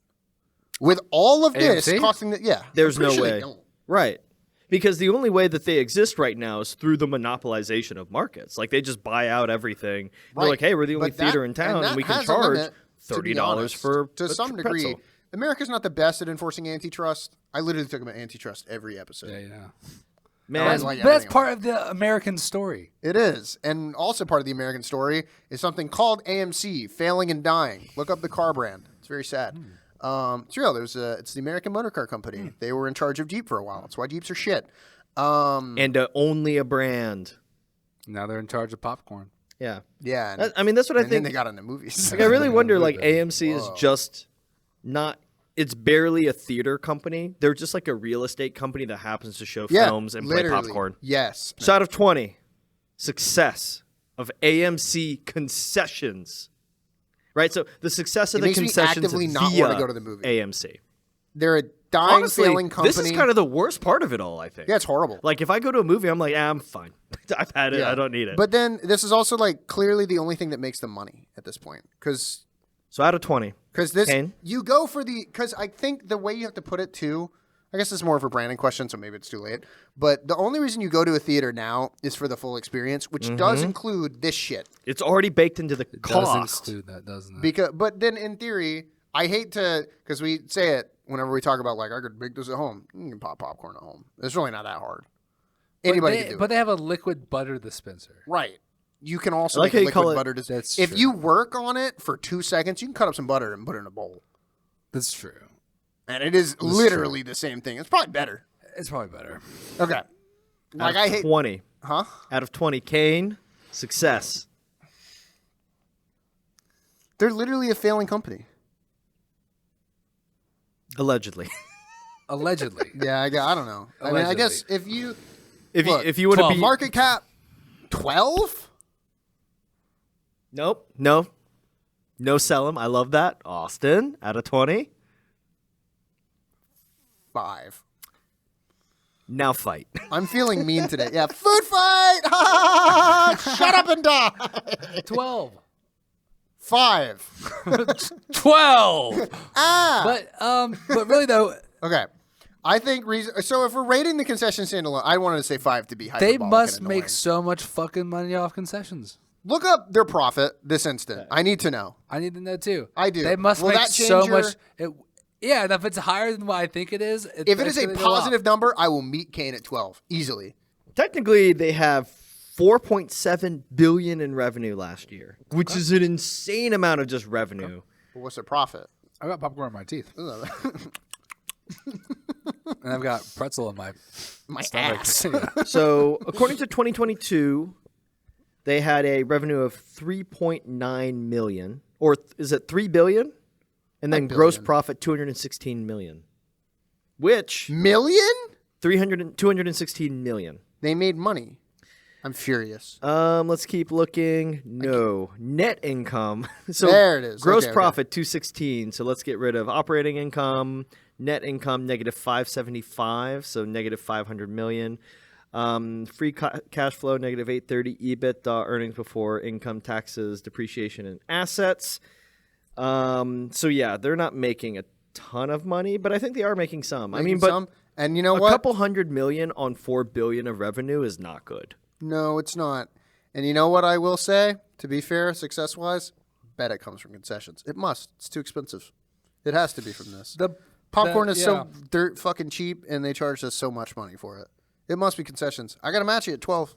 With all of this AMC? costing There's I'm pretty no sure they way. don't. Right. Because the only way that they exist right now is through the monopolization of markets. Like they just buy out everything. They're Right. like, hey, we're the only But that- theater in town and and we that can has a charge limit, to be $30 honest. for to a some degree. pretzel. America's not the best at enforcing antitrust. I literally talk about antitrust every episode. Yeah. Man, That's like But that's everything part of the American story. It is. And also part of the American story is something called AMC, Failing and Dying. Look up the car brand. It's very sad. It's real. It's the American Motor Car Company. They were in charge of Jeep for a while. That's why Jeeps are shit. and only a brand. Now they're in charge of popcorn. Yeah. Yeah. And, I mean, that's what I and then think. they got into movies. Like, I really wonder, like, Whoa. AMC is just not. It's barely a theater company. They're just like a real estate company that happens to show yeah, films and play literally. popcorn. Yes. So out of 20, success of AMC concessions. Right? So the success of It the makes me concessions actively not via wanna go to the movie. AMC. They're a dying, Honestly, failing company. this is kind of the worst part of it all, I think. Yeah, it's horrible. Like, if I go to a movie, I'm like, I'm fine. I've had it. Yeah. I don't need it. But then this is also like clearly the only thing that makes them money at this point. Because So out of 20. this, Kane? you go for because I think the way you have to put it too, I guess it's more of a branding question, so maybe it's too late. But the only reason you go to a theater now is for the full experience, which does include this shit. It's already baked into the Does cost. include that, doesn't it? But then in theory, I hate to, because we say it whenever we talk about like I could make this at home. You can pop popcorn at home. It's really not that hard. Anybody can do But it. they have a liquid butter dispenser. Right. You can also I like make how you call liquid it- butter. That's If true. you work on it for 2 seconds, you can cut up some butter and put it in a bowl. That's true. And it is literally the same thing. It's probably better. It's probably better. Okay. Like Out I of hate. 20. Huh? Out of 20. Kane, success. They're literally a failing company. Allegedly. Allegedly. Yeah, I don't know. I mean, I guess if you If look, you want to 12 be market cap 12, Nope. No sell him. I love that. Austin, out of 20. 5. Now fight. I'm feeling mean today. Yeah, food fight. Shut up and die. 12. 5. 12. Ah. But really though, Okay. I think so. If we're rating the concession stand alone, I wanted to say 5 to be They hyperbolic. must and make annoying. so much fucking money off concessions. Look up their profit this instant. I need to know. I need to know too. I do. They must Will make that so change your- much. Yeah, and if it's higher than what I think it is, If it is a gonna go up. positive number, I will meet Kane at 12 easily. Technically, they have 4.7 billion in revenue last year, which is an insane amount of just revenue. But what's their profit? I got popcorn in my teeth, and I've got pretzel in my stomach. ass. Yeah. So, according to 2022, they had a revenue of 3.9 million, or is it 3 billion? And then gross billion. profit 216 million, which Million? 216 million. They made money. I'm furious. Let's keep looking. No, net income. So There it is. Gross Okay, okay. profit 216. So let's get rid of operating income. Net income negative 575. So negative 500 million. Free cash flow negative 830. EBITDA earnings before income taxes, depreciation, and assets. So yeah, they're not making a ton of money, but I think they are making some. I mean, but some, and you know a what? couple $100 million on 4 billion of revenue is not good. No, it's not. And you know what I will say? To be fair, success-wise, bet it comes from concessions. It must. It's too expensive. It has to be from this. Popcorn is so dirt fucking cheap, and they charge us so much money for it. It must be concessions. I got to match it at 12.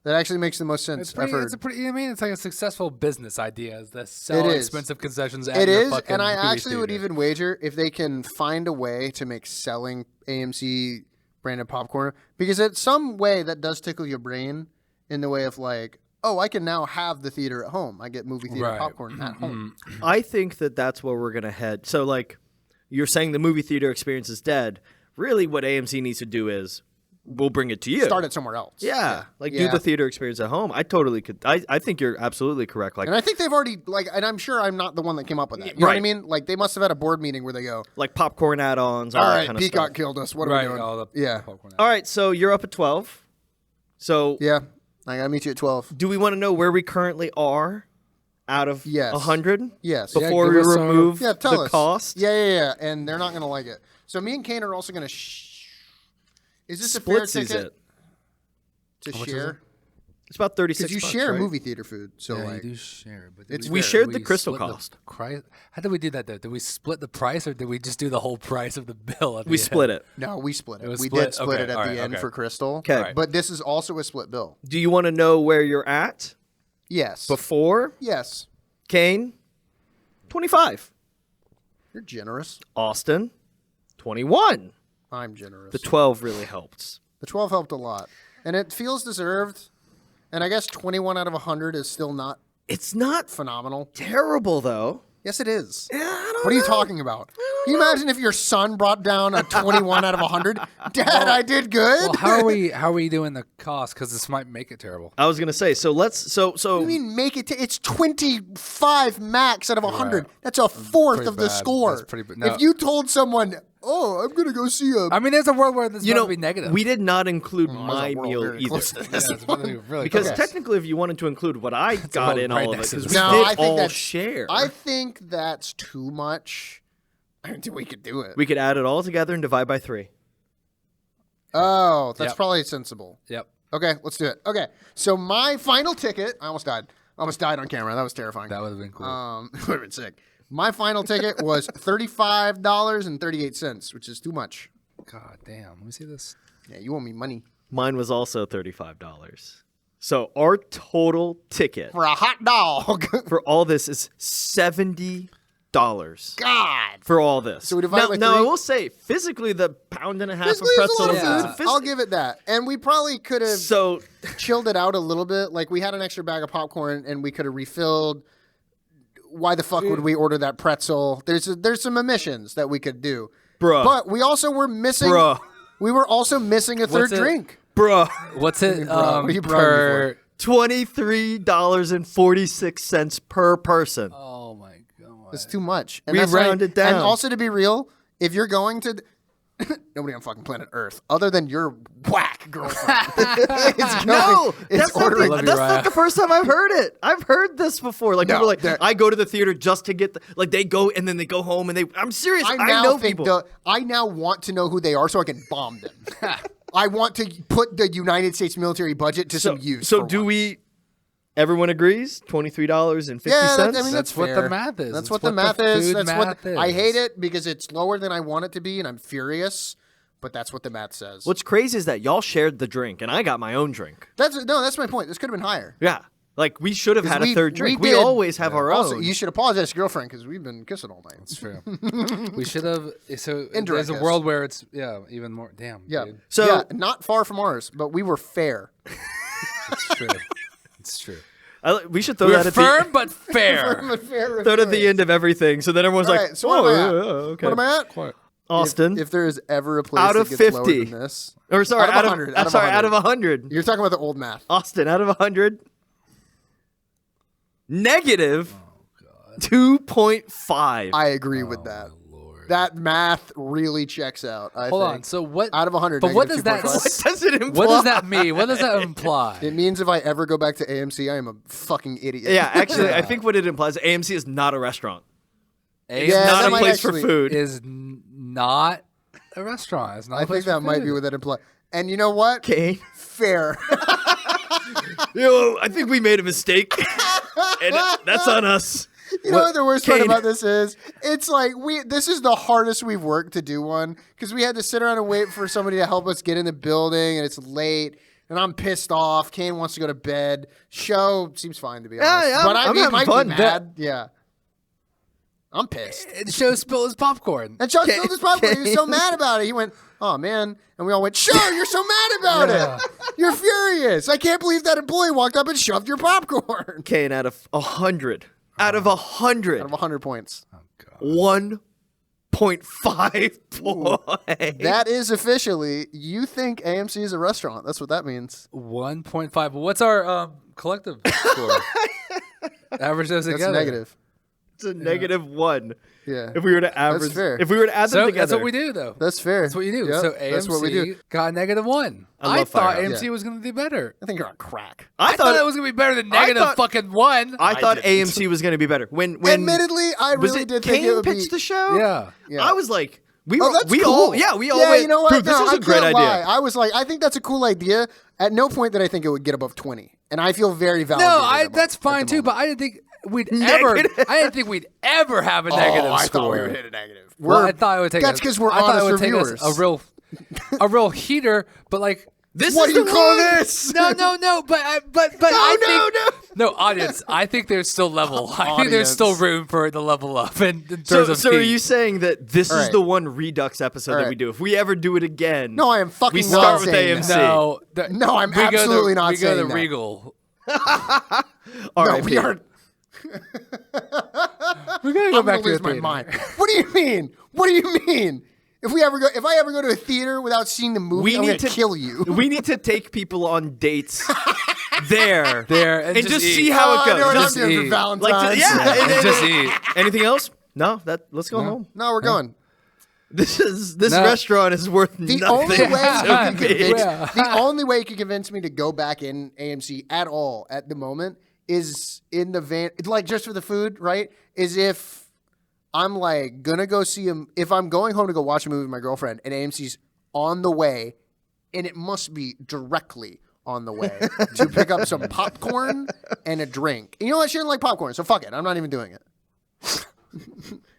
That actually makes the most sense. I've heard. It's like a successful business idea. Is to sell is. expensive concessions. At It your is, fucking and I movie actually would theater. even wager if they can find a way to make selling AMC branded popcorn, because it's some way that does tickle your brain in the way of like, oh, I can now have the theater at home. I get movie theater Right. popcorn at home. I think that that's where we're going to head. So, like, you're saying the movie theater experience is dead. Really, what AMC needs to do is we'll bring it to you. Start it somewhere else. Yeah. Like, Yeah. do the theater experience at home. I totally could. I think you're absolutely correct. Like, And I think they've already, and I'm sure I'm not the one that came up with that. You know what I Right. mean? Like, they must have had a board meeting where they go, like popcorn add-ons, all all that right, kind of Peacock stuff. killed us. What are Right. we doing? All the Yeah. popcorn. All right, so you're up at 12. So Yeah. I got to meet you at 12. do we want to know where we currently are out of Yes. 100? Yes. Before give we us some- remove Yeah, tell the us. cost? Yeah. And they're not going to like it. So me and Kane are also going to Is this a fair Splitsies ticket it. to much is share? it? It's about 36 Because you bucks, share right? movie theater food. So Yeah, like, you do share, but it's We fair. shared the crystal split cost. How did we do that though? Did we split the price, or did we just do the whole price of the bill? We split it. No, we split it. It was We split? did split Okay, it at all the right, end okay. for Crystal. Okay. Right. But this is also a split bill. Do you want to know where you're at Yes. before? Yes. Kane, 25. You're generous. Austin, 21. I'm generous. The 12 really helped. The 12 helped a lot. And it feels deserved. And I guess 21 out of 100 is still not It's not phenomenal. terrible, though. Yes, it is. I don't What are you know. talking about? Can you imagine if your son brought down a 21 out of 100? Dad, I did good. Well, how are we doing the cost? Because this might make it terrible. I was going to say, so let's, so, I mean, make it. It's 25 max out of 100. Right. That's a fourth pretty of the bad. score. That's pretty bad. No. If you told someone, "Oh, I'm gonna go see a," I mean, there's a world where this is you going know, to be negative. we did not include there's a my world meal very either. close to this it's one. really, really Because close. technically, if you wanted to include what I got a in right all of it, next to because this. we No, did I think all that's share. I think that's too much. I don't think we could do it. We could add it all together and divide by 3. Oh, that's Yep. probably sensible. Yep. Okay, let's do it. Okay, so my final ticket. I almost died. I almost died on camera. That was terrifying. That would have been cool. It would have been sick. My final ticket was $35.38, which is too much. God damn. Let me see this. Yeah, you owe me money Mine was also $35. So our total ticket for a hot dog. for all this is $70 God. for all this. So we divide now, it by now I 3? will say, physically, the pound and a half Physically, of it's a lot pretzel of is food. phys- I'll give it that. And we probably could have So chilled it out a little bit. Like we had an extra bag of popcorn, and we could have refilled. Why the fuck would we order that pretzel? There's some omissions that we could do, Bruh. But we also were missing. Bruh. We were also missing a third What's it? drink. bruh, What's it Bro, what are you proud of me per? $23.46 per person. Oh my god. It's too much. And We that's why- rounded down. And also, to be real, if you're going to, Nobody on fucking planet Earth, other than your whack girlfriend, No, is that's, not ordering. the, that's not the first time I've heard it. I've heard this before. Like people are like, I go to the theater just to get like they go and then they go home and they. I'm serious. I know people. I now want to know who they are so I can bomb them. I want to put the United States military budget to some use. So do we? Everyone agrees. $23.50. Yeah, I mean, That's what fair. the math is. That's It's what the math is. food That's math what I hate it because it's lower than I want it to be, and I'm furious. But that's what the math says. What's crazy is that y'all shared the drink and I got my own drink. That's my point. This could have been higher. Yeah. Like we should have had a third drink. We did. always have our Also, own. you should apologize to your girlfriend because we've been kissing all night. That's true. We should have. So Indirect there's a kiss. world where it's even more. Damn. Yeah. Dude. So- yeah, not far from ours, but we were fair. It's true. It's true. We should throw We're that at firm but fair. Fair throw it at the end of everything. So then everyone's All like, right, so what am I at? okay. What am I at? Austin. If there is ever a place Out that of gets lower 50. than this, Or sorry, out of 100. out of 100. You're talking about the old math. Austin, out of 100. Negative 2.5. I agree with that. That math really checks out. I Hold think. on. So what? Out of 100. But what does negative that? 2.5. What does it imply? What does that mean? What does that imply? It means if I ever go back to AMC, I am a fucking idiot. Yeah, actually, I think what it implies, AMC is not a restaurant. A Yeah, Not that a might place actually- for food. is not a restaurant. It's not. I a place think that for might food. be what that implies. And you know what? Okay. Fair. Yo, I think we made a mistake. And that's on us. You know what the worst part Kane. about this is? It's like this is the hardest we've worked to do one because we had to sit around and wait for somebody to help us get in the building and it's late and I'm pissed off. Kane wants to go to bed. Show seems fine to be honest. yeah, but I'm I having might fun. be mad. Yeah. I'm pissed. And Show spilled his popcorn. And Chuck spilled his popcorn. He was so mad about it. He went, "Oh man!" And we all went, "Sure, you're so mad about it. You're furious. I can't believe that employee walked up and shoved your popcorn." Okay, and out of 100. Out of 100. Out of 100 points. 1.5 point. That is officially, you think AMC is a restaurant. That's what that means. 1.5. What's our collective score? Average those That's together. negative. It's a negative 1. Yeah. If we were to average, fair. if we were to add them So together, that's what we do, though. That's fair. That's what you do. Yep, So AMC that's what we do. got -1. I I love thought Firehouse. AMC was going to do better. I think you're on crack. I I thought it was going to be better than negative thought- fucking 1. I thought didn't. AMC was going to be better. When Admittedly, I was really it did Kane think it would pitched be. the show? Yeah. Yeah. I was like, we Oh, that's cool. all went, you know what? dude, this No, is I a great can't idea. lie. I was like, I think that's a cool idea. At no point did I think it would get above 20, and I feel very validated. No, that's fine too, but I didn't think we'd ever. I didn't think we'd ever have a negative I score. thought we would hit a negative. Well, I thought it would take. That's because we're I thought it honest would take reviewers. us a real heater, but like. This What is do you the call one. this? No, but I think no audience. I think there's still level. I think there's still Audience. room for it to level up. And in So, terms of so are heat. you saying that this All is right. the one Redux episode that All we do? If we ever do it again, No, I am fucking we not start with saying AMC. that. No, I'm absolutely not We go saying to that. Regal. All No, right, we are. We're gonna go I'm back gonna to lose the my theater. mind. What do you mean? What do you mean? If I ever go to a theater without seeing the movie, I'm gonna kill you. We need to take people on dates there, There, and just eat. see how I it know what goes. I'm doing for eat. Valentine's. Like, yeah, And just eat. Anything else? No. Let's go home. No, we're going. This No. restaurant is worth The nothing. only way you Yeah. can convince Yeah. the only way you can convince me to go back in AMC at all at the moment is in the van, like just for the food, right? Is if I'm like gonna go see him. If I'm going home to go watch a movie with my girlfriend and AMC's on the way, and it must be directly on the way to pick up some popcorn and a drink. And you know what? She didn't like popcorn, so fuck it. I'm not even doing it.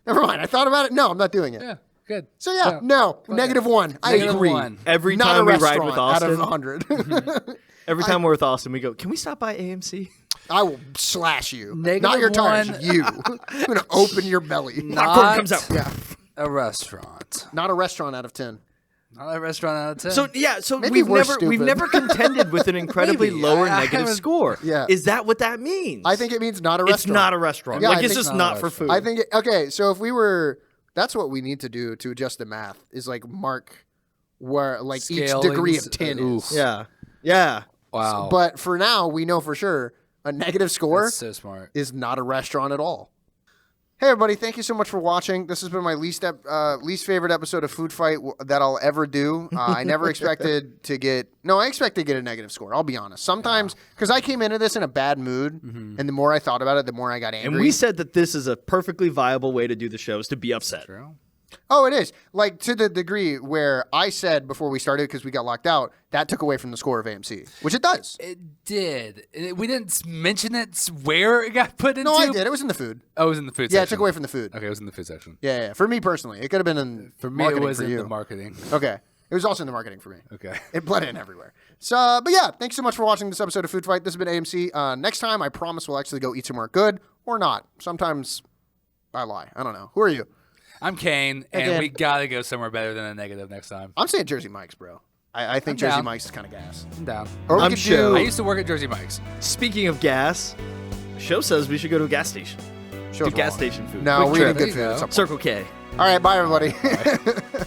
Never mind. I thought about it. No, I'm not doing it. Yeah, good. So yeah, no, -1. I Negative agree. 1. Every Not time a we ride restaurant with out of Austin, 100. every time we're with Austin, we go, can we stop by AMC? I will slash you. Negative Not your tires, 1. you. I'm going to open your belly. Popcorn comes out. Yeah. A restaurant. Not a restaurant out of 10. Not a restaurant out of 10. So Maybe we're we've stupid. never contended with an incredibly Maybe. lower I negative haven't- score. Yeah. Is that what that means? I think it means not a it's restaurant. not a restaurant. Yeah, like I it's think just it's not not a for restaurant. food. I think, okay, so if we were, that's what we need to do to adjust the math is like mark where like each degree of 10 is. yeah. Yeah. Wow. But for now, we know for sure a negative score That's so smart. is not a restaurant at all. Hey everybody, thank you so much for watching. This has been my least favorite episode of Food Fight that I'll ever do. I never expected to get I expected to get a negative score. I'll be honest. Sometimes because I came into this in a bad mood, and the more I thought about it, the more I got angry. And we said that this is a perfectly viable way to do the shows, to be upset. True. Oh, it is. Like, to the degree where I said before we started, because we got locked out, that took away from the score of AMC, which it does. It did. We didn't mention it where it got put into. No, I did. It was in the food. Oh, it was in the food section. Yeah, it took away from the food. Okay, it was in the food section. Yeah. For me personally. It could have been in For me, marketing it was for in you. the marketing. Okay. It was also in the marketing for me. Okay. It bled in everywhere. So, but yeah, thanks so much for watching this episode of Food Fight. This has been AMC. Next time, I promise we'll actually go eat somewhere good or not. Sometimes I lie. I don't know. Who are you? I'm Kane, and Again. we gotta go somewhere better than a negative next time. I'm saying Jersey Mike's, bro. I think I'm Jersey down. Mike's is kind of gas. I'm down. Or we I'm could sure. do. I used to work at Jersey Mike's. Speaking of gas, the show says we should go to a gas station. Show's Do gas wrong. station food. No, Quick we trip. need There good you food. go. at some point. Circle K. All right, bye everybody.